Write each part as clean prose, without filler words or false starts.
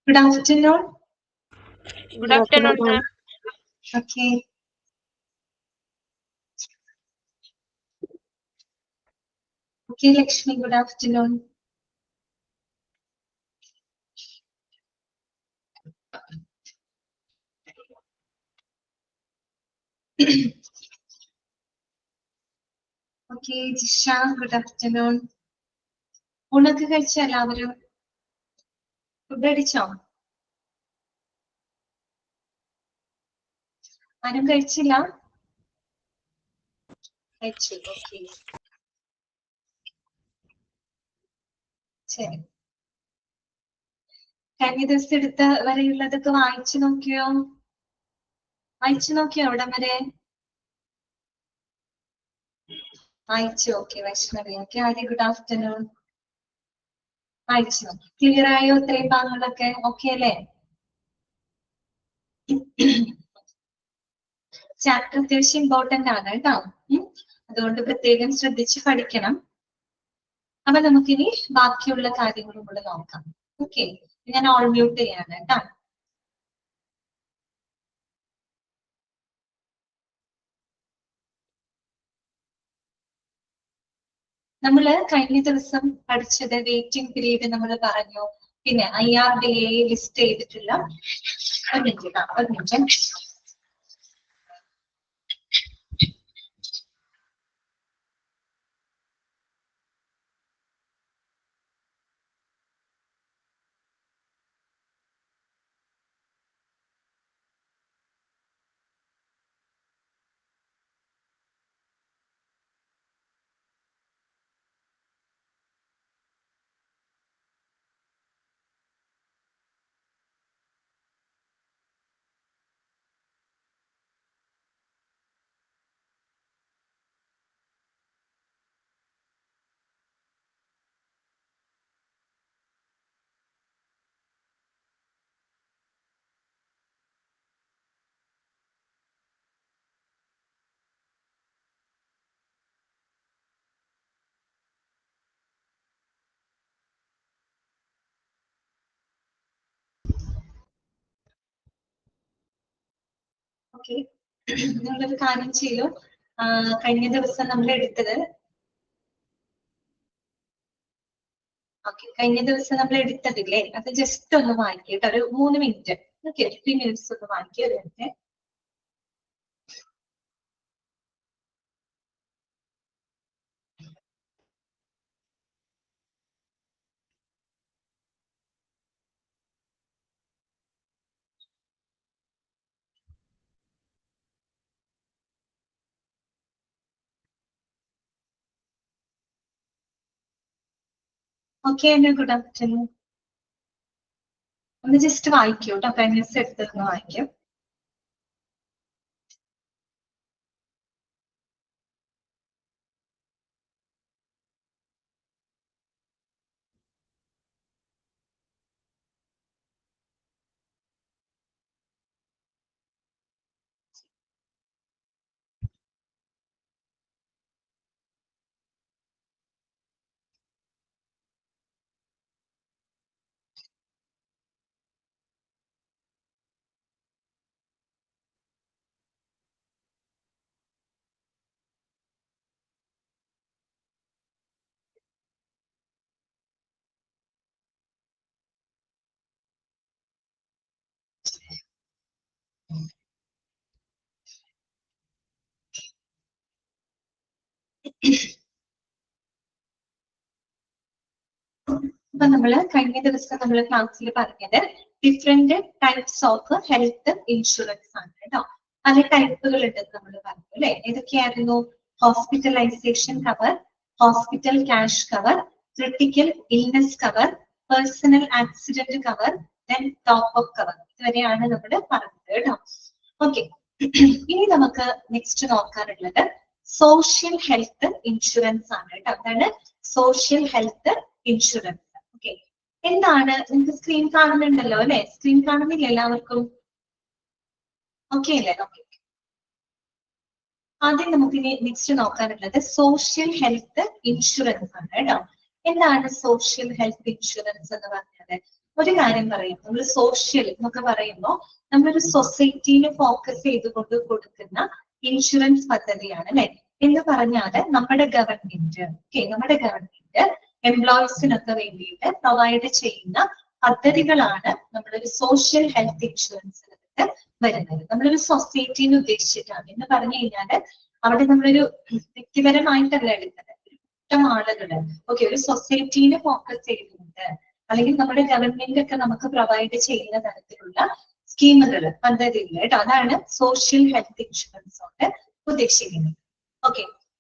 Good afternoon. Good afternoon, ma'am. Okay. Okay, Lakshmi, good afternoon. Okay, Jisha, good afternoon. ഊണൊക്കെ കഴിച്ച എല്ലാവരും? Food അടിച്ചോ? ആരും കഴിച്ചില്ല? കഴിച്ചു. ഓക്കെ. ശരി. കഴിഞ്ഞ ദിവസം എടുത്ത വരെയുള്ളതൊക്കെ വായിച്ചു നോക്കിയോ? അവിടം വരെ? വായിച്ചു. Okay, Vaishnavi. Okay, Arya good afternoon. വായിച്ചു. ക്ലിയർ ആയോ ഇത്രയും ഭാഗങ്ങളൊക്കെ? ഓക്കെ അല്ലേ? ചാപ്റ്റർ അത്യാവശ്യം ഇമ്പോർട്ടന്റ് ആണ് കേട്ടോ. അതുകൊണ്ട് പ്രത്യേകം ശ്രദ്ധിച്ച് പഠിക്കണം. അപ്പൊ നമുക്കിനി ബാക്കിയുള്ള കാര്യങ്ങളും കൂടെ നോക്കാം. ഓക്കെ, ഞാൻ ഓൾ മ്യൂട്ട് ചെയ്യാണ് കേട്ടോ. നമ്മള് കഴിഞ്ഞ ദിവസം പഠിച്ചത് വെയിറ്റിംഗ് പീരീഡ് നമ്മൾ പറഞ്ഞു. പിന്നെ IRDA ലിസ്റ്റ് ചെയ്തിട്ടുള്ള ഒരു മിനിറ്റ്. ഓക്കെ, നിങ്ങളൊരു കാര്യം ചെയ്യൂ. കഴിഞ്ഞ ദിവസം നമ്മൾ എടുത്തത് എടുത്തതില്ലേ, അത് ജസ്റ്റ് ഒന്ന് വായിക്കട്ടെ. ഒരു 3 മിനിറ്റ്. ഓക്കെ, 3 മിനിറ്റ്സ് ഒന്ന് വായിക്കുക. Okay, good afternoon. ഒന്ന് ജസ്റ്റ് വായിക്കൂ കേട്ടോ. കഴിഞ്ഞ ദിവസം എടുത്തൊന്ന് വായിക്കും. അപ്പൊ കഴിഞ്ഞ ദിവസം നമ്മൾ ക്ലാസ്സിൽ പറഞ്ഞത് different types of health insurance ആണ് കേട്ടോ. പല ടൈപ്പുകൾ ഉണ്ടെന്ന് നമ്മൾ പറഞ്ഞു അല്ലെ. ഏതൊക്കെയായിരുന്നു? Hospitalisation cover, hospital cash cover, critical illness cover, personal accident cover, then top up cover. ഇതുവരെയാണ് നമ്മൾ പറഞ്ഞത് കേട്ടോ. ഓക്കെ, ഇനി നമുക്ക് നെക്സ്റ്റ് നോക്കാനുള്ളത് സോഷ്യൽ ഹെൽത്ത് ഇൻഷുറൻസ് ആണ് കേട്ടോ. അതാണ് സോഷ്യൽ ഹെൽത്ത് ഇൻഷുറൻസ്. ഓക്കെ, എന്താണ്? നിങ്ങൾക്ക് സ്ക്രീൻ കാണുന്നുണ്ടല്ലോ അല്ലെ? സ്ക്രീൻ കാണുന്നില്ല എല്ലാവർക്കും? ഓക്കെ അല്ലേ? ഓക്കെ, ആദ്യം നമുക്ക് നെക്സ്റ്റ് നോക്കാനുള്ളത് സോഷ്യൽ ഹെൽത്ത് ഇൻഷുറൻസ് ആണ് കേട്ടോ. എന്താണ് സോഷ്യൽ ഹെൽത്ത് ഇൻഷുറൻസ് എന്ന് പറഞ്ഞത്? ഒരു കാര്യം പറയും, നമ്മൾ സോഷ്യൽ എന്നൊക്കെ പറയുമ്പോൾ നമ്മളൊരു സൊസൈറ്റിനെ ഫോക്കസ് ചെയ്തുകൊണ്ട് കൊടുക്കുന്ന ഇൻഷുറൻസ് പദ്ധതിയാണ് അല്ലെ. എന്ന് പറഞ്ഞാല് നമ്മുടെ ഗവൺമെന്റ് എംപ്ലോയീസിനൊക്കെ വേണ്ടിയിട്ട് പ്രൊവൈഡ് ചെയ്യുന്ന പദ്ധതികളാണ് നമ്മളൊരു സോഷ്യൽ ഹെൽത്ത് ഇൻഷുറൻസിനകത്ത് വരുന്നത്. നമ്മളൊരു സൊസൈറ്റിനെ ഉദ്ദേശിച്ചിട്ടാണ്. എന്ന് പറഞ്ഞു കഴിഞ്ഞാല് അവിടെ നമ്മളൊരു വ്യക്തിപരമായിട്ടല്ല എടുക്കുന്നത്, ഇഷ്ടം ആളുകള് ഒരു സൊസൈറ്റിനെ ഫോക്കസ് ചെയ്തുകൊണ്ട് അല്ലെങ്കിൽ നമ്മുടെ ഗവൺമെന്റ് ഒക്കെ നമുക്ക് പ്രൊവൈഡ് ചെയ്യുന്ന തരത്തിലുള്ള സ്കീമുകൾ, പദ്ധതികൾ കേട്ടോ, അതാണ് സോഷ്യൽ ഹെൽത്ത് ഇൻഷുറൻസ് കൊണ്ട് ഉദ്ദേശിക്കുന്നത്.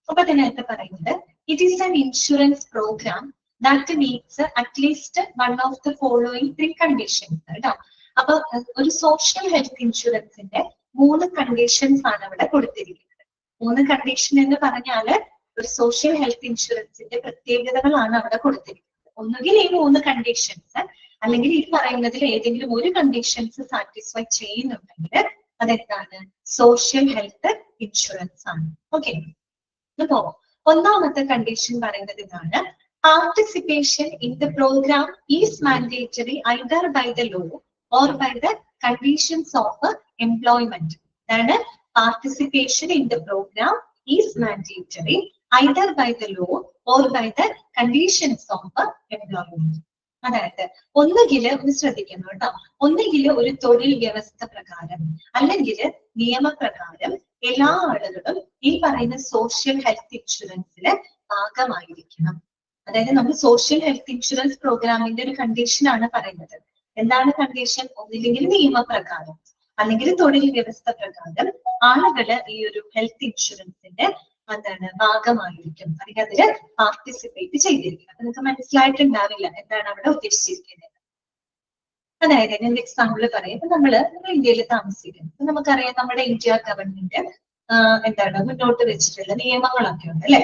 അപ്പൊ അതിനകത്ത് പറയുന്നത് it is an insurance programme that meets at least one of the following 3 conditions കേട്ടോ. അപ്പൊ ഒരു സോഷ്യൽ ഹെൽത്ത് ഇൻഷുറൻസിന്റെ 3 കണ്ടീഷൻസ് ആണ് ഇവിടെ കൊടുത്തിരിക്കുന്നത്. 3 കണ്ടീഷൻ എന്ന് പറഞ്ഞാല് ഒരു സോഷ്യൽ ഹെൽത്ത് ഇൻഷുറൻസിന്റെ പ്രത്യേകതകളാണ് അവിടെ കൊടുത്തിരിക്കുന്നത്. ഒന്നുകിൽ ഈ 3 കണ്ടീഷൻസ് അല്ലെങ്കിൽ ഈ പറയുന്നതിൽ ഏതെങ്കിലും ഒരു കണ്ടീഷൻസ് സാറ്റിസ്ഫൈ ചെയ്യുന്നുണ്ടെങ്കിൽ അതെന്താണ്, സോഷ്യൽ ഹെൽത്ത് ഇൻഷുറൻസ് ആണ്. അപ്പോ ഒന്നാമത്തെ കണ്ടീഷൻ പറയുന്നത് ഇതാണ്: participation in the programme is mandatory either by the law or by the conditions of employment. അതാണ് participation in the programme is mandatory either by the law or by the conditions of employment. അതായത് ഒന്നുകില്, ഒന്ന് ശ്രദ്ധിക്കണം കേട്ടോ, ഒന്നുകില് ഒരു തൊഴിൽ വ്യവസ്ഥ പ്രകാരം അല്ലെങ്കിൽ നിയമപ്രകാരം എല്ലാ ആളുകളും ഈ പറയുന്ന സോഷ്യൽ ഹെൽത്ത് ഇൻഷുറൻസില് ഭാഗമായിരിക്കണം. അതായത് നമ്മൾ സോഷ്യൽ ഹെൽത്ത് ഇൻഷുറൻസ് പ്രോഗ്രാമിന്റെ ഒരു കണ്ടീഷൻ ആണ് പറയുന്നത്. എന്താണ് കണ്ടീഷൻ? ഒന്നില്ലെങ്കിൽ നിയമപ്രകാരം അല്ലെങ്കിൽ തൊഴിൽ വ്യവസ്ഥ പ്രകാരം ആളുകള് ഈ ഒരു ഹെൽത്ത് ഇൻഷുറൻസിന്റെ ഭാഗമായിരിക്കും, അല്ലെങ്കിൽ അതില് പാർട്ടിസിപ്പേറ്റ് ചെയ്തിരിക്കും. അപ്പൊ നിങ്ങൾക്ക് മനസ്സിലായിട്ടുണ്ടാവില്ല എന്താണ് അവിടെ ഉദ്ദേശിച്ചിരിക്കുന്നത്. അതായത് ഞാൻ എക്സാമ്പിൾ പറയാം. ഇപ്പൊ നമ്മള് ഇന്ത്യയിൽ താമസിക്കുന്നു. ഇപ്പൊ നമുക്കറിയാം നമ്മുടെ ഇന്ത്യ ഗവൺമെന്റ് മുന്നോട്ട് വെച്ചിട്ടുള്ള നിയമങ്ങളൊക്കെ ഉണ്ട് അല്ലെ.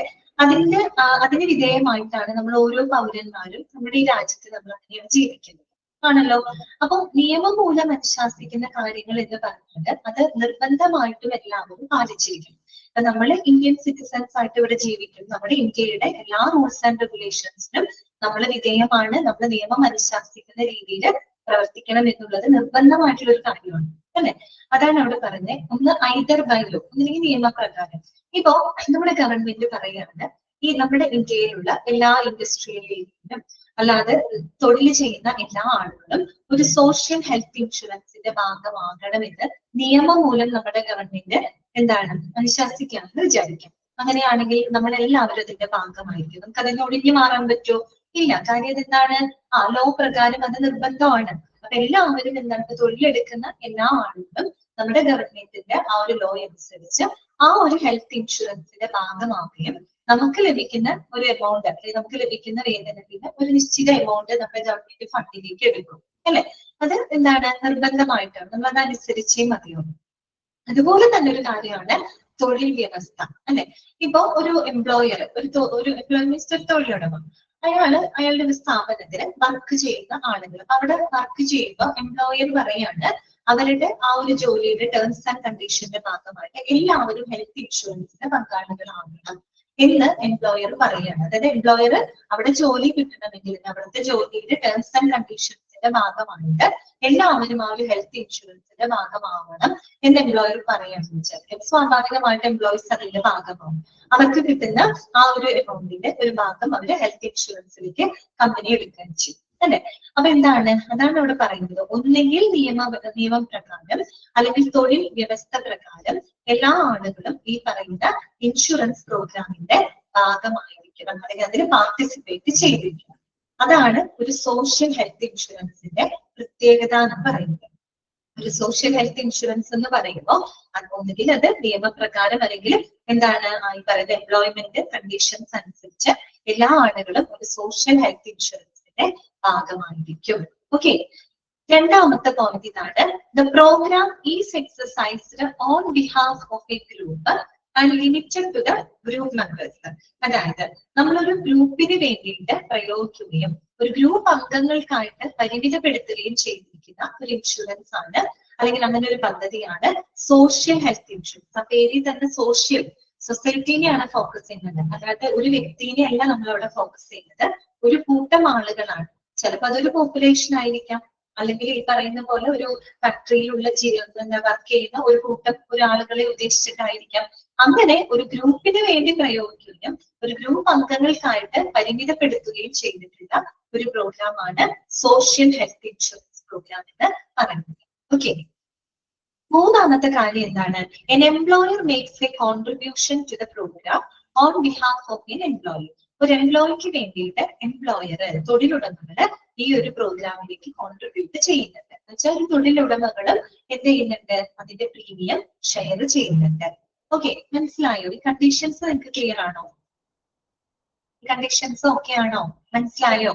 അതിന് വിധേയമായിട്ടാണ് നമ്മൾ ഓരോ പൗരന്മാരും നമ്മുടെ ഈ രാജ്യത്ത് നമ്മൾ അങ്ങനെയാണ് ജീവിക്കുന്നത് ആണല്ലോ. അപ്പൊ നിയമം മൂലം അനുശാസിക്കുന്ന കാര്യങ്ങൾ എന്ന് പറഞ്ഞാൽ അത് നിർബന്ധമായിട്ടും എല്ലാവരും പാലിച്ചിരിക്കും. അപ്പൊ നമ്മൾ ഇന്ത്യൻ സിറ്റിസൺസ് ആയിട്ട് ഇവിടെ ജീവിക്കും. നമ്മുടെ ഇന്ത്യയുടെ എല്ലാ റൂൾസ് ആൻഡ് റെഗുലേഷൻസിനും നമ്മൾ വിധേയമാണ്. നമ്മൾ നിയമം അനുശാസിക്കുന്ന രീതിയിൽ പ്രവർത്തിക്കണം എന്നുള്ളത് നിർബന്ധമായിട്ടുള്ള ഒരു കാര്യമാണ് അല്ലെ. അതാണ് അവിടെ പറഞ്ഞത്. ഒന്ന് ഐദർ ബൈ ലോ, ഒന്നില്ലെങ്കിൽ നിയമപ്രകാരം. ഇപ്പോ നമ്മുടെ ഗവൺമെന്റ് പറയുകയാണ് ഈ നമ്മുടെ ഇന്ത്യയിലുള്ള എല്ലാ ഇൻഡസ്ട്രിയൽ ഏരിയയിലും അല്ലാതെ തൊഴിൽ ചെയ്യുന്ന എല്ലാ ആളുകളും ഒരു സോഷ്യൽ ഹെൽത്ത് ഇൻഷുറൻസിന്റെ ഭാഗമാകണമെന്ന് നിയമം മൂലം നമ്മുടെ ഗവൺമെന്റ് അനുശാസിക്കാമെന്ന് വിചാരിക്കാം. അങ്ങനെയാണെങ്കിൽ നമ്മളെല്ലാവരും അതിന്റെ ഭാഗമായിരിക്കും. നമുക്ക് അതിന് ഒഴിഞ്ഞു മാറാൻ പറ്റുമോ? ഇല്ല. കാര്യം എന്താണ്? ലോ പ്രകാരം അത് നിർബന്ധമാണ്. അപ്പൊ എല്ലാവരും തൊഴിലെടുക്കുന്ന എല്ലാ ആളുകളും നമ്മുടെ ഗവൺമെന്റിന്റെ ആ ഒരു ലോ അനുസരിച്ച് ആ ഒരു ഹെൽത്ത് ഇൻഷുറൻസിന്റെ ഭാഗമാവുകയും നമുക്ക് ലഭിക്കുന്ന ഒരു എമൗണ്ട്, അല്ലെങ്കിൽ നമുക്ക് ലഭിക്കുന്ന വേതനത്തിന് ഒരു നിശ്ചിത എമൗണ്ട് നമ്മുടെ ഗവൺമെന്റ് ഫണ്ടിലേക്ക് എടുക്കും അല്ലെ. അത് നിർബന്ധമായിട്ടാണ്, നമ്മൾ അതനുസരിച്ചേ മതിയുള്ളൂ. അതുപോലെ തന്നെ ഒരു കാര്യമാണ് തൊഴിൽ വ്യവസ്ഥ അല്ലെ. ഇപ്പൊ ഒരു എംപ്ലോയർ, ഒരു എംപ്ലോയ്മെന്റ് തൊഴിലുടമ, അയാളുടെ ഒരു സ്ഥാപനത്തിന് വർക്ക് ചെയ്യുന്ന ആളുകൾ അവിടെ വർക്ക് ചെയ്യുമ്പോൾ എംപ്ലോയർ പറയാണ് അവരുടെ ആ ഒരു ജോലിയുടെ ടേംസ് ആൻഡ് കണ്ടീഷന്റെ ഭാഗമായിട്ട് എല്ലാവരും ഹെൽത്ത് ഇൻഷുറൻസിന്റെ പങ്കാളികളാകണം എന്ന് എംപ്ലോയർ പറയാണ്. അതായത് എംപ്ലോയർ അവിടെ ജോലി കിട്ടണമെങ്കിൽ അവിടുത്തെ ജോലിയുടെ ടേംസ് ആൻഡ് കണ്ടീഷൻസിന്റെ ഭാഗമായിട്ട് എല്ലാവരും ആ ഒരു ഹെൽത്ത് ഇൻഷുറൻസിന്റെ ഭാഗമാവണം എന്ന് എംപ്ലോയർ പറയാന്ന് വെച്ചാൽ സ്വാഭാവികമായിട്ട് എംപ്ലോയീസ് അതിന്റെ ഭാഗമാവും. അവർക്ക് കിട്ടുന്ന ആ ഒരു എമൗണ്ടിന്റെ ഒരു ഭാഗം അവര് ഹെൽത്ത് ഇൻഷുറൻസിലേക്ക് കമ്പനി എടുക്കാൻ ചെയ്യും അല്ലെ. അപ്പൊ അതാണ് അവിടെ പറയുന്നത്. ഒന്നെങ്കിൽ നിയമം പ്രകാരം അല്ലെങ്കിൽ തൊഴിൽ വ്യവസ്ഥ പ്രകാരം എല്ലാ ആളുകളും ഈ പറയുന്ന ഇൻഷുറൻസ് പ്രോഗ്രാമിന്റെ ഭാഗമായിരിക്കണം, അല്ലെങ്കിൽ അതിന് പാർട്ടിസിപ്പേറ്റ് ചെയ്തിരിക്കണം. അതാണ് ഒരു സോഷ്യൽ ഹെൽത്ത് ഇൻഷുറൻസിന്റെ പ്രത്യേകത എന്ന് പറയുന്നത്. ഒരു സോഷ്യൽ ഹെൽത്ത് ഇൻഷുറൻസ് എന്ന് പറയുമ്പോൾ ഒന്നുകിൽ അത് നിയമപ്രകാരം അല്ലെങ്കിൽ ഈ പറയുന്ന എംപ്ലോയ്മെന്റ് കണ്ടീഷൻസ് അനുസരിച്ച് എല്ലാ ആളുകളും ഒരു സോഷ്യൽ ഹെൽത്ത് ഇൻഷുറൻസിന്റെ ഭാഗമായിരിക്കും. രണ്ടാമത്തെ പോയിന്റ് ഇതാണ്: the programme is exercised on behalf of a group and limited to the group members. അതായത് നമ്മളൊരു ഗ്രൂപ്പിന് വേണ്ടിയിട്ട് പ്രയോഗിക്കുകയും ഒരു ഗ്രൂപ്പ് അംഗങ്ങൾക്കായിട്ട് പരിമിതപ്പെടുത്തുകയും ചെയ്തിരിക്കുന്ന ഒരു ഇൻഷുറൻസ് ആണ്, അല്ലെങ്കിൽ അങ്ങനെ ഒരു പദ്ധതിയാണ് സോഷ്യൽ ഹെൽത്ത് ഇൻഷുറൻസ്. ആ പേരിൽ തന്നെ സൊസൈറ്റിനെയാണ് ഫോക്കസ് ചെയ്യുന്നത്. അതായത് ഒരു വ്യക്തിനെ അല്ല നമ്മൾ അവിടെ ഫോക്കസ് ചെയ്യുന്നത്, ഒരു കൂട്ടം ആളുകളാണ്. ചിലപ്പോൾ അതൊരു പോപ്പുലേഷൻ ആയിരിക്കാം, അല്ലെങ്കിൽ ഈ പറയുന്ന പോലെ ഒരു ഫാക്ടറിയിലുള്ള വർക്ക് ചെയ്യുന്ന ഒരു കൂട്ടം ആളുകളെ ഉദ്ദേശിച്ചിട്ടായിരിക്കാം. അങ്ങനെ ഒരു ഗ്രൂപ്പിന് വേണ്ടി പ്രയോഗിക്കുകയും ഒരു ഗ്രൂപ്പ് അംഗങ്ങൾക്കായിട്ട് പരിമിതപ്പെടുത്തുകയും ചെയ്തിട്ടുള്ള ഒരു പ്രോഗ്രാമാണ് സോഷ്യൽ ഹെൽത്ത് ഇൻഷുറൻസ് പ്രോഗ്രാം എന്ന് പറയുന്നത്. ഓക്കെ, മൂന്നാമത്തെ കാര്യം എന്താണ്? An employer makes a contribution to the programme on behalf of an employee. ഒരു എംപ്ലോയിക്ക് വേണ്ടിയിട്ട് എംപ്ലോയർ, തൊഴിലുടമകള് ഈ ഒരു പ്രോഗ്രാമിലേക്ക് കോൺട്രിബ്യൂട്ട് ചെയ്യുന്നുണ്ട്. എന്ന് വെച്ചാൽ ഒരു തൊഴിലുടമകളും എന്ത് ചെയ്യുന്നുണ്ട്? അതിന്റെ പ്രീമിയം ഷെയർ ചെയ്യുന്നുണ്ട്. ഓക്കെ, മനസ്സിലായോ? ഈ കണ്ടീഷൻസ് നിങ്ങൾക്ക് ക്ലിയർ ആണോ? കണ്ടീഷൻസ് ഓക്കെ ആണോ? മനസ്സിലായോ?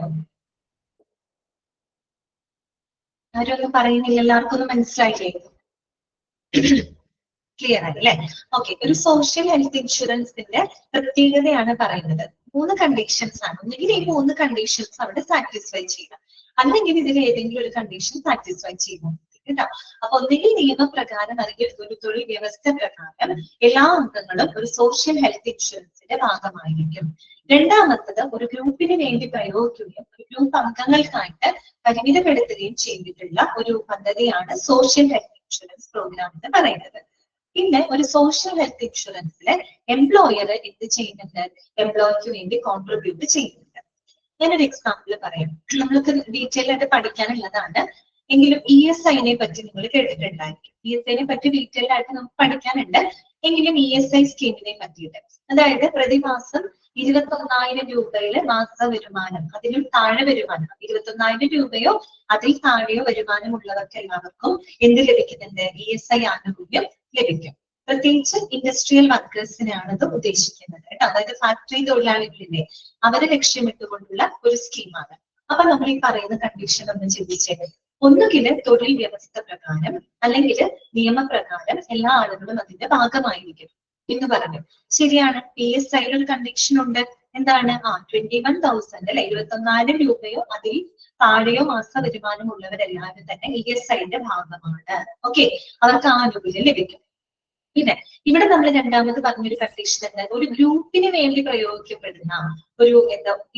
ആരും ഒന്നും പറയുന്നില്ല, എല്ലാവർക്കും ഒന്നും മനസ്സിലായില്ലേ? ക്ലിയർ ആയി അല്ലെ? ഓക്കെ, ഒരു സോഷ്യൽ ഹെൽത്ത് ഇൻഷുറൻസിന്റെ പ്രത്യേകതയാണ് പറയുന്നത്. 3 കണ്ടീഷൻസ് ആണ്. ഒന്നുകിൽ ഈ 3 കണ്ടീഷൻസ് അവിടെ സാറ്റിസ്ഫൈ ചെയ്യണം, അല്ലെങ്കിൽ ഇതിൽ ഏതെങ്കിലും ഒരു കണ്ടീഷൻ സാറ്റിസ്ഫൈ ചെയ്യണം കേട്ടോ. അപ്പൊ ഒന്നുകിൽ നിയമപ്രകാരം അല്ലെങ്കിൽ ഒരു തൊഴിൽ വ്യവസ്ഥ പ്രകാരം എല്ലാ അംഗങ്ങളും ഒരു സോഷ്യൽ ഹെൽത്ത് ഇൻഷുറൻസിന്റെ ഭാഗമായിരിക്കും. രണ്ടാമത്തത് ഒരു ഗ്രൂപ്പിന് വേണ്ടി പ്രയോഗിക്കുകയും ഒരു ഗ്രൂപ്പ് അംഗങ്ങൾക്കായിട്ട് പരിമിതപ്പെടുത്തുകയും ചെയ്തിട്ടുള്ള ഒരു പദ്ധതിയാണ് സോഷ്യൽ ഹെൽത്ത് ഇൻഷുറൻസ് പ്രോഗ്രാം എന്ന് പറയുന്നത്. പിന്നെ ഒരു സോഷ്യൽ ഹെൽത്ത് ഇൻഷുറൻസിലെ എംപ്ലോയർ എന്ത് ചെയ്യുന്നുണ്ട്? എംപ്ലോയിക്ക് വേണ്ടി കോൺട്രിബ്യൂട്ട് ചെയ്യുന്നുണ്ട്. ഞാനൊരു എക്സാമ്പിൾ പറയാം, നമ്മൾക്ക് ഡീറ്റെയിൽ ആയിട്ട് പഠിക്കാനുള്ളതാണ്. എങ്കിലും ESI പറ്റി നിങ്ങൾ കേട്ടിട്ടുണ്ടായിരിക്കും. ESI പറ്റി ഡീറ്റെയിൽ ആയിട്ട് നമുക്ക് പഠിക്കാനുണ്ട്. എങ്കിലും ESI സ്കീമിനെ പറ്റിയിട്ട്, അതായത് പ്രതിമാസം 21,000 രൂപയിലെ മാസ വരുമാനം, അതിലും താഴെ വരുമാനം 21,000 രൂപയോ അതിൽ താഴെയോ വരുമാനമുള്ളവർക്ക് എല്ലാവർക്കും എന്ത് ലഭിക്കുന്നുണ്ട്? ESI ആനുകൂല്യം ലഭിക്കും. പ്രത്യേകിച്ച് ഇൻഡസ്ട്രിയൽ വർക്കേഴ്സിനെയാണ് ഇത് ഉദ്ദേശിക്കുന്നത് കേട്ടോ. അതായത് ഫാക്ടറി തൊഴിലാളികളിലെ അവരെ ലക്ഷ്യമിട്ടുകൊണ്ടുള്ള ഒരു സ്കീമാണ്. അപ്പൊ നമ്മൾ ഈ പറയുന്ന കണ്ടീഷൻ ഒന്ന് ചിന്തിച്ചേ. ഒന്നുകില് തൊഴിൽ വ്യവസ്ഥ പ്രകാരം അല്ലെങ്കിൽ നിയമപ്രകാരം എല്ലാ ആളുകളും അതിന്റെ ഭാഗമായിരിക്കും എന്ന് പറഞ്ഞു. ശരിയാണ്. PSI ഒരു കണ്ടീഷൻ ഉണ്ട്. എന്താണ്? 21,000 അല്ലെ, 21,000 രൂപയോ അതിൽ താഴെയോ മാസ വരുമാനമുള്ളവരെല്ലാവരും തന്നെ ESIന്റെ ഭാഗമാണ്. ഓക്കെ, അവർക്ക് ആനുകൂല്യം ലഭിക്കും. പിന്നെ ഇവിടെ നമ്മൾ രണ്ടാമത് പറഞ്ഞൊരു കണ്ടീഷൻ എന്താ? ഒരു ഗ്രൂപ്പിന് വേണ്ടി പ്രയോഗിക്കപ്പെടുന്ന ഒരു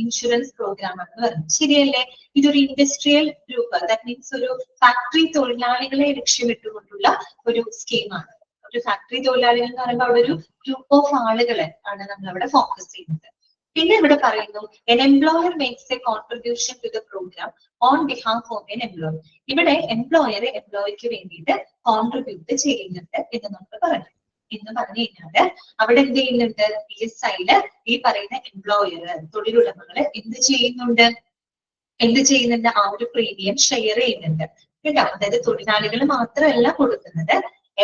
ഇൻഷുറൻസ് പ്രോഗ്രാം ആണെന്ന് പറഞ്ഞു. ശരിയല്ലേ? ഇതൊരു ഇൻഡസ്ട്രിയൽ ഗ്രൂപ്പ്, ദാറ്റ് മീൻസ് ഒരു ഫാക്ടറി തൊഴിലാളികളെ ലക്ഷ്യമിട്ടുകൊണ്ടുള്ള ഒരു സ്കീമാണ്. ഒരു ഫാക്ടറി തൊഴിലാളികൾ എന്ന് പറയുമ്പോൾ അവിടെ ഒരു ഗ്രൂപ്പ് ഓഫ് ആളുകളെ ആണ് നമ്മൾ അവിടെ ഫോക്കസ് ചെയ്യുന്നത്. പിന്നെ ഇവിടെ പറയുന്നു an employer makes a contribution to the programme on behalf of an employer. ഇവിടെ എംപ്ലോയർ എംപ്ലോയിക്ക് വേണ്ടിയിട്ട് കോൺട്രിബ്യൂട്ട് ചെയ്യുന്നുണ്ട് എന്ന് നമ്മൾ പറഞ്ഞു. എന്ന് പറഞ്ഞു കഴിഞ്ഞാല് അവിടെ എന്ത് ചെയ്യുന്നുണ്ട്? PSIയില് ഈ പറയുന്ന എംപ്ലോയർ, തൊഴിലുടമകള് എന്ത് ചെയ്യുന്നുണ്ട്? ആ ഒരു പ്രീമിയം ഷെയർ ചെയ്യുന്നുണ്ട് കേട്ടോ. അതായത് തൊഴിലാളികൾ മാത്രമല്ല കൊടുക്കുന്നത്,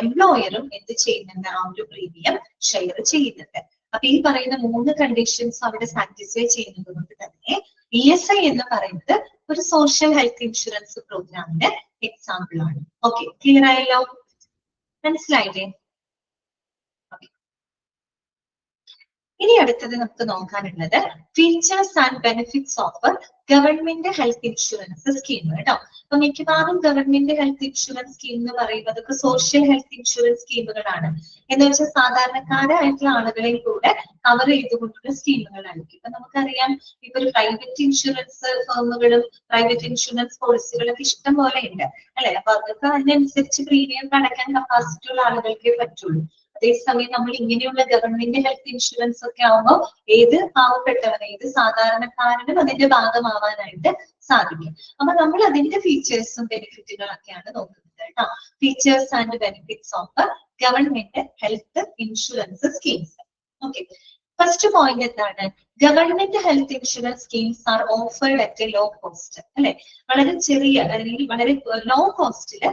എംപ്ലോയറും എന്ത് ചെയ്യുന്നുണ്ട്? ആ ഒരു പ്രീമിയം ഷെയർ ചെയ്യുന്നുണ്ട്. അപ്പൊ ഈ പറയുന്ന 3 കണ്ടീഷൻസ് അവിടെ സാറ്റിസ്ഫൈ ചെയ്യുന്നത് കൊണ്ട് തന്നെ ESI എന്ന് പറയുന്നത് ഒരു സോഷ്യൽ ഹെൽത്ത് ഇൻഷുറൻസ് പ്രോഗ്രാമിന്റെ എക്സാമ്പിൾ ആണ്. ഓക്കെ, ക്ലിയർ ആയല്ലോ? മനസ്സിലായില്ലേ? ഇനി അടുത്തത് നമുക്ക് നോക്കാനുള്ളത് features and benefits of government health insurance scheme കേട്ടോ. അപ്പൊ മിക്കവാറും ഗവൺമെന്റ് ഹെൽത്ത് ഇൻഷുറൻസ് സ്കീം എന്ന് പറയുമ്പോൾ അതൊക്കെ സോഷ്യൽ ഹെൽത്ത് ഇൻഷുറൻസ് സ്കീമുകളാണ്. എന്ന് വെച്ചാൽ സാധാരണക്കാരായിട്ടുള്ള ആളുകളെ കൂടെ കവർ ചെയ്തുകൊണ്ടുള്ള സ്കീമുകളായിരിക്കും. ഇപ്പൊ നമുക്കറിയാം, ഇപ്പൊ ഒരു പ്രൈവറ്റ് ഇൻഷുറൻസ് ഫേമുകളും പ്രൈവറ്റ് ഇൻഷുറൻസ് പോളിസികളൊക്കെ ഇഷ്ടം പോലെ ഉണ്ട് അല്ലെ. അപ്പൊ അതൊക്കെ അതിനനുസരിച്ച് പ്രീമിയം അടയ്ക്കാൻ കപ്പാസിറ്റി ഉള്ള ആളുകൾക്കേ പറ്റുള്ളൂ. അതേസമയം നമ്മൾ ഇങ്ങനെയുള്ള ഗവൺമെന്റ് ഹെൽത്ത് ഇൻഷുറൻസ് ഒക്കെ ആവുമ്പോൾ ഏത് പാവപ്പെട്ടവനും ഏത് സാധാരണക്കാരനും അതിന്റെ ഭാഗമാവാനായിട്ട് സാധിക്കും. അപ്പൊ നമ്മൾ അതിന്റെ ഫീച്ചേഴ്സും ബെനിഫിറ്റുകളൊക്കെയാണ് നോക്കുന്നത് കേട്ടോ. Features and benefits of government health insurance schemes. Okay, first point എന്താണ്? Government health insurance schemes are offered at a low cost അല്ലെ. വളരെ ചെറിയ അല്ലെങ്കിൽ വളരെ ലോ കോസ്റ്റില്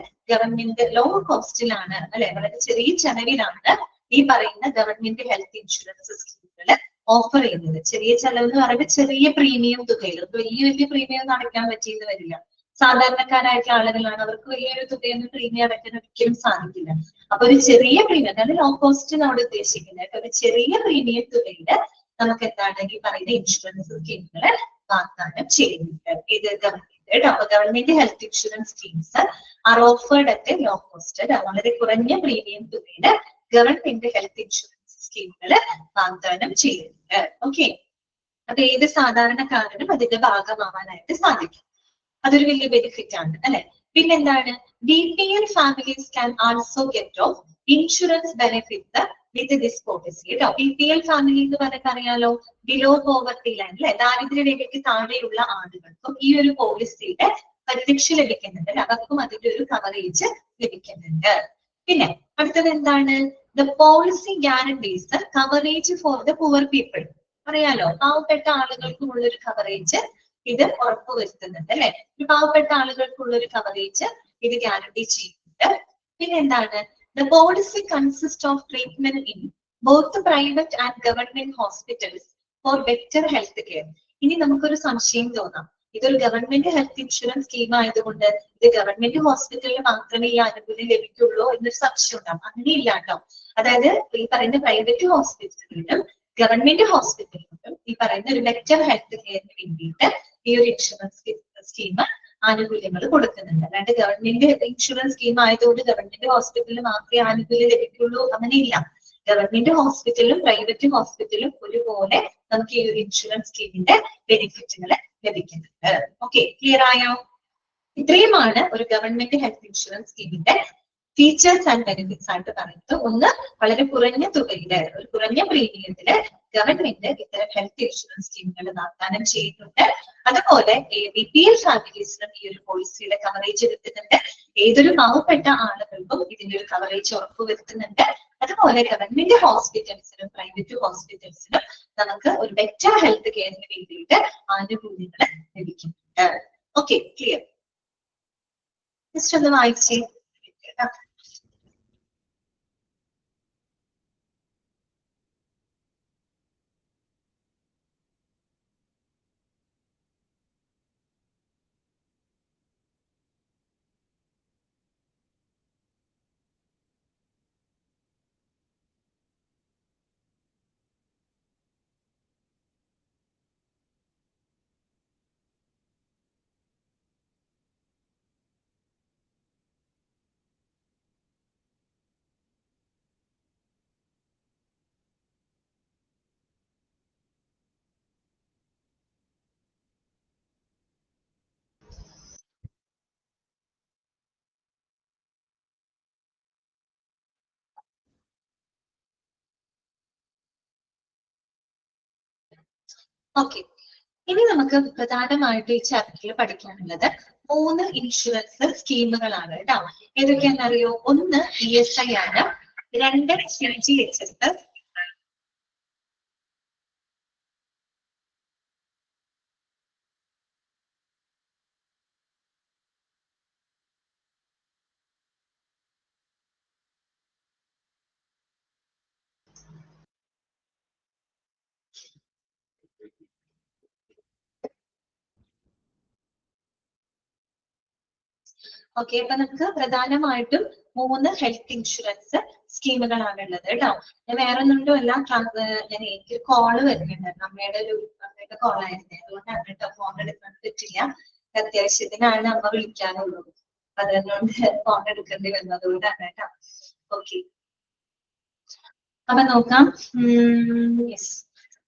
ലോ കോസ്റ്റിലാണ് അല്ലെ, വളരെ ചെറിയ ചെലവിലാണ് ഈ പറയുന്ന ഗവൺമെന്റ് ഹെൽത്ത് ഇൻഷുറൻസ് സ്കീമുകൾ ഓഫർ ചെയ്യുന്നത്. ചെറിയ ചെലവ് എന്ന് പറയുമ്പോൾ ചെറിയ പ്രീമിയം തുകയിൽ, വലിയ പ്രീമിയം ഒന്നും അടയ്ക്കാൻ പറ്റിയെന്ന് വരില്ല. സാധാരണക്കാരായിട്ടുള്ള ആളുകളാണ്, അവർക്ക് വലിയൊരു തുകയൊന്നും പ്രീമിയം അടയ്ക്കാൻ ഒരിക്കലും സാധിക്കില്ല. അപ്പൊ ഒരു ചെറിയ പ്രീമിയം, അതായത് ലോ കോസ്റ്റ് നമ്മൾ ഉദ്ദേശിക്കുന്നത് ഒരു ചെറിയ പ്രീമിയം തുകയില് നമുക്ക് എന്താണ് ഈ പറയുന്ന ഇൻഷുറൻസ് സ്കീമുകള് വാഗ്ദാനം ചെയ്യുന്നുണ്ട്. ഇത് ഗവൺമെന്റ് അപ്പൊ government health insurance schemes are offered at a low cost. വളരെ കുറഞ്ഞ പ്രീമിയം തുകയില് ഗവൺമെന്റ് ഹെൽത്ത് ഇൻഷുറൻസ് സ്കീമുകള് വാഗ്ദാനം ചെയ്യുന്നുണ്ട്. ഓക്കെ, അപ്പൊ ഏത് സാധാരണക്കാരനും അതിന്റെ ഭാഗമാവാനായിട്ട് സാധിക്കും. അതൊരു വലിയ ബെനിഫിറ്റ് ആണ് അല്ലെ. പിന്നെന്താണ്, BPL families can also get off insurance benefits with this policy കേട്ടോ. BPL ഫാമിലി എന്ന് പറഞ്ഞിട്ട് അറിയാലോ, ബിലോ പോവർട്ടി ലൈൻ അല്ലെ, ദാരിദ്ര്യരേഖയ്ക്ക് താഴെയുള്ള ആളുകൾക്കും ഈ ഒരു പോളിസിയുടെ പരിരക്ഷ ലഭിക്കുന്നുണ്ട്. അവർക്കും അതിന്റെ ഒരു കവറേജ് ലഭിക്കുന്നുണ്ട്. പിന്നെ അടുത്തത് എന്താണ്, the policy guarantees coverage for the poor people. അറിയാലോ, പാവപ്പെട്ട ആളുകൾക്കുള്ള ഒരു കവറേജ് ഇത് ഉറപ്പുവരുത്തുന്നുണ്ട് അല്ലെ. പാവപ്പെട്ട ആളുകൾക്കുള്ള ഒരു കവറേജ് ഇത് ഗ്യാരണ്ടി ചെയ്യുന്നുണ്ട്. പിന്നെ എന്താണ്, the policy consist of treatment in both private and government hospitals four better health care. ഇനി നമുക്കൊരു സംശയം തോന്നാം, ഇതൊരു ഗവൺമെന്റ് ഹെൽത്ത് ഇൻഷുറൻസ് സ്കീം ആയതുകൊണ്ട് ഇത് ഗവൺമെന്റ് ഹോസ്പിറ്റലിൽ മാത്രമേ ഈ ആനുകൂല്യം ലഭിക്കുള്ളൂ എന്നൊരു സംശയം ഉണ്ടാവും. അങ്ങനെയില്ല കേട്ടോ. അതായത് ഈ പറയുന്ന പ്രൈവറ്റ് ഹോസ്പിറ്റലുകളിലും ഗവൺമെന്റ് ഹോസ്പിറ്റലുകളിലും ഈ പറയുന്ന ഒരു ബെറ്റർ ഹെൽത്ത് കെയറിന് വേണ്ടിയിട്ട് ഈ ഒരു ഇൻഷുറൻസ് സ്കീം ആനുകൂല്യങ്ങൾ കൊടുക്കുന്നുണ്ട്. അല്ലാണ്ട് ഗവൺമെന്റ് ഇൻഷുറൻസ് സ്കീം ആയതുകൊണ്ട് ഗവൺമെന്റ് ഹോസ്പിറ്റലിൽ മാത്രമേ ആനുകൂല്യം ലഭിക്കുള്ളൂ അങ്ങനെയില്ല. ഗവൺമെന്റ് ഹോസ്പിറ്റലും പ്രൈവറ്റ് ഹോസ്പിറ്റലും ഒരുപോലെ നമുക്ക് ഈ ഒരു ഇൻഷുറൻസ് സ്കീമിന്റെ ബെനിഫിറ്റുകൾ ലഭിക്കുന്നുണ്ട്. ഓക്കെ, ക്ലിയർ ആയോ? ഇത്രയുമാണ് ഒരു ഗവൺമെന്റ് ഹെൽത്ത് ഇൻഷുറൻസ് സ്കീമിന്റെ ഫീച്ചേഴ്സ് ആൻഡ് ബെനിഫിറ്റ്സ് ആയിട്ട് പറയുന്നത്. ഒന്ന്, വളരെ കുറഞ്ഞ തുകയില് ഒരു കുറഞ്ഞ പ്രീമിയത്തില് ഗവൺമെന്റ് ഇത്തരം ഹെൽത്ത് ഇൻഷുറൻസ് സ്കീമുകൾ വാഗ്ദാനം ചെയ്യുന്നുണ്ട്. അതുപോലെ BPL ഫാമിലീസിനും ഈ ഒരു പോളിസിയുടെ കവറേജ് കിട്ടുന്നുണ്ട്. ഏതൊരു പാവപ്പെട്ട ആളുകൾക്കും ഇതിന്റെ ഒരു കവറേജ് ഉറപ്പുവരുത്തുന്നുണ്ട്. അതുപോലെ ഗവൺമെന്റ് ഹോസ്പിറ്റൽസിനും പ്രൈവറ്റ് ഹോസ്പിറ്റൽസിനും നമുക്ക് ഒരു ബെറ്റർ ഹെൽത്ത് കെയറിന് വേണ്ടിയിട്ട് ആനുകൂല്യങ്ങൾ ലഭിക്കുന്നുണ്ട്. Okay, clear? ജസ്റ്റ് ഒന്ന് വായിച്ചേ. ഓക്കെ, ഇനി നമുക്ക് പ്രധാനമായിട്ട് ഈ ചാപ്റ്ററിൽ പഠിക്കാനുള്ളത് 3 ഇൻഷുറൻസ് സ്കീമുകളാണ് കേട്ടോ. ഏതൊക്കെയാണെന്നറിയോ? ഒന്ന് ESI ആണ്, 2 CGHS, ഓക്കെ. അപ്പൊ നമുക്ക് പ്രധാനമായിട്ടും 3 ഹെൽത്ത് ഇൻഷുറൻസ് സ്കീമുകളാണ് ഉള്ളത് കേട്ടോ. ഞാൻ വേറെ ഒന്നുകൊണ്ടും അല്ല, ഞാൻ എനിക്ക് കോള് വരുന്നുണ്ട്, അമ്മയുടെ കോളായിരുന്നേ, അതുകൊണ്ടാണ് കേട്ടോ ഫോൺ എടുക്കാൻ പറ്റില്ല. അത്യാവശ്യത്തിനാണ് അമ്മ വിളിക്കാനുള്ളൂ, അതുകൊണ്ട് ഫോൺ എടുക്കേണ്ടി വന്നതുകൊണ്ടാണ് കേട്ടോ. ഓക്കെ, അപ്പൊ നോക്കാം. യെസ്,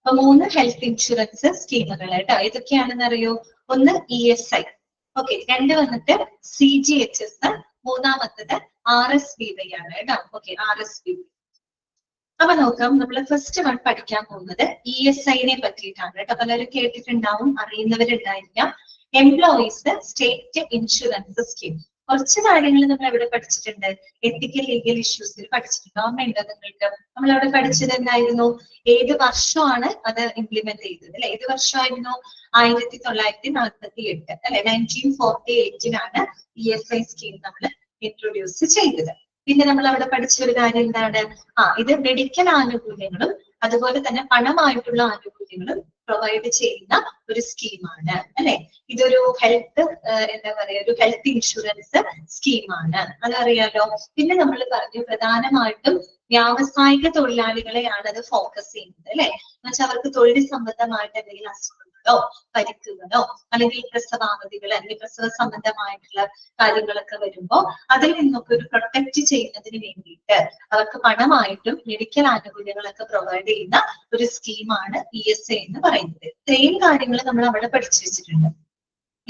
അപ്പൊ 3 ഹെൽത്ത് ഇൻഷുറൻസ് സ്കീമുകൾ കേട്ടോ. ഏതൊക്കെയാണെന്ന് അറിയോ? ഒന്ന് ESI, ഓക്കെ. 2 വന്നിട്ട് CGHS, മൂന്നാമത്തത് RSBY ആണ് കേട്ടോ. Okay, RSBY. അപ്പൊ നോക്കാം, നമ്മൾ ഫസ്റ്റ് വൺ പഠിക്കാൻ പോകുന്നത് ESI-നെ പറ്റിയിട്ടാണ് കേട്ടോ. പലരും കേട്ടിട്ടുണ്ടാവും, അറിയുന്നവരുണ്ടായിരിക്കാം. Employees state insurance scheme. കുറച്ച് കാര്യങ്ങൾ നമ്മൾ എവിടെ പഠിച്ചിട്ടുണ്ട്? എത്തിക്കൽ ലീഗൽ ഇഷ്യൂസിൽ പഠിച്ചിട്ടുണ്ട്. ഓർമ്മയുണ്ടോ നിങ്ങൾക്ക്? നമ്മൾ അവിടെ പഠിച്ചത് എന്തായിരുന്നു? ഏത് വർഷമാണ് അത് ഇംപ്ലിമെന്റ് ചെയ്തത് അല്ലെ? ഏത് വർഷമായിരുന്നു? 1948 അല്ലെ, 1948-ലാണ് ESI സ്കീം നമ്മൾ ഇൻട്രൊഡ്യൂസ് ചെയ്തത്. പിന്നെ നമ്മൾ അവിടെ പഠിച്ച ഒരു കാര്യം എന്താണ്? ഇത് മെഡിക്കൽ ആനുകൂല്യങ്ങളും അതുപോലെ തന്നെ പണമായിട്ടുള്ള ആനുകൂല്യങ്ങളും പ്രൊവൈഡ് ചെയ്യുന്ന ഒരു സ്കീമാണ് അല്ലെ. ഇതൊരു ഹെൽത്ത് എന്താ പറയാ, ഒരു ഹെൽത്ത് ഇൻഷുറൻസ് സ്കീമാണ്, അതറിയാലോ. പിന്നെ നമ്മൾ പറഞ്ഞു പ്രധാനമായിട്ടും വ്യാവസായിക തൊഴിലാളികളെയാണ് അത് ഫോക്കസ് ചെയ്യുന്നത് അല്ലെ. എന്നുവെച്ചാൽ അവർക്ക് തൊഴിൽ സംബന്ധമായിട്ട് എന്തെങ്കിലും അസുഖങ്ങളോ പരിക്കുകളോ അല്ലെങ്കിൽ പ്രസവാവധികൾ അല്ലെങ്കിൽ പ്രസവ സംബന്ധമായിട്ടുള്ള കാര്യങ്ങളൊക്കെ വരുമ്പോ അതിൽ നിന്നൊക്കെ ഒരു പ്രൊട്ടക്ട് ചെയ്യുന്നതിന് വേണ്ടിയിട്ട് അവർക്ക് പണമായിട്ടും മെഡിക്കൽ ആനുകൂല്യങ്ങളൊക്കെ പ്രൊവൈഡ് ചെയ്യുന്ന ഒരു സ്കീമാണ് ESI എന്ന് പറയുന്നത്. ഇത്രയും കാര്യങ്ങൾ നമ്മൾ അവിടെ പഠിച്ചു വെച്ചിട്ടുണ്ട്.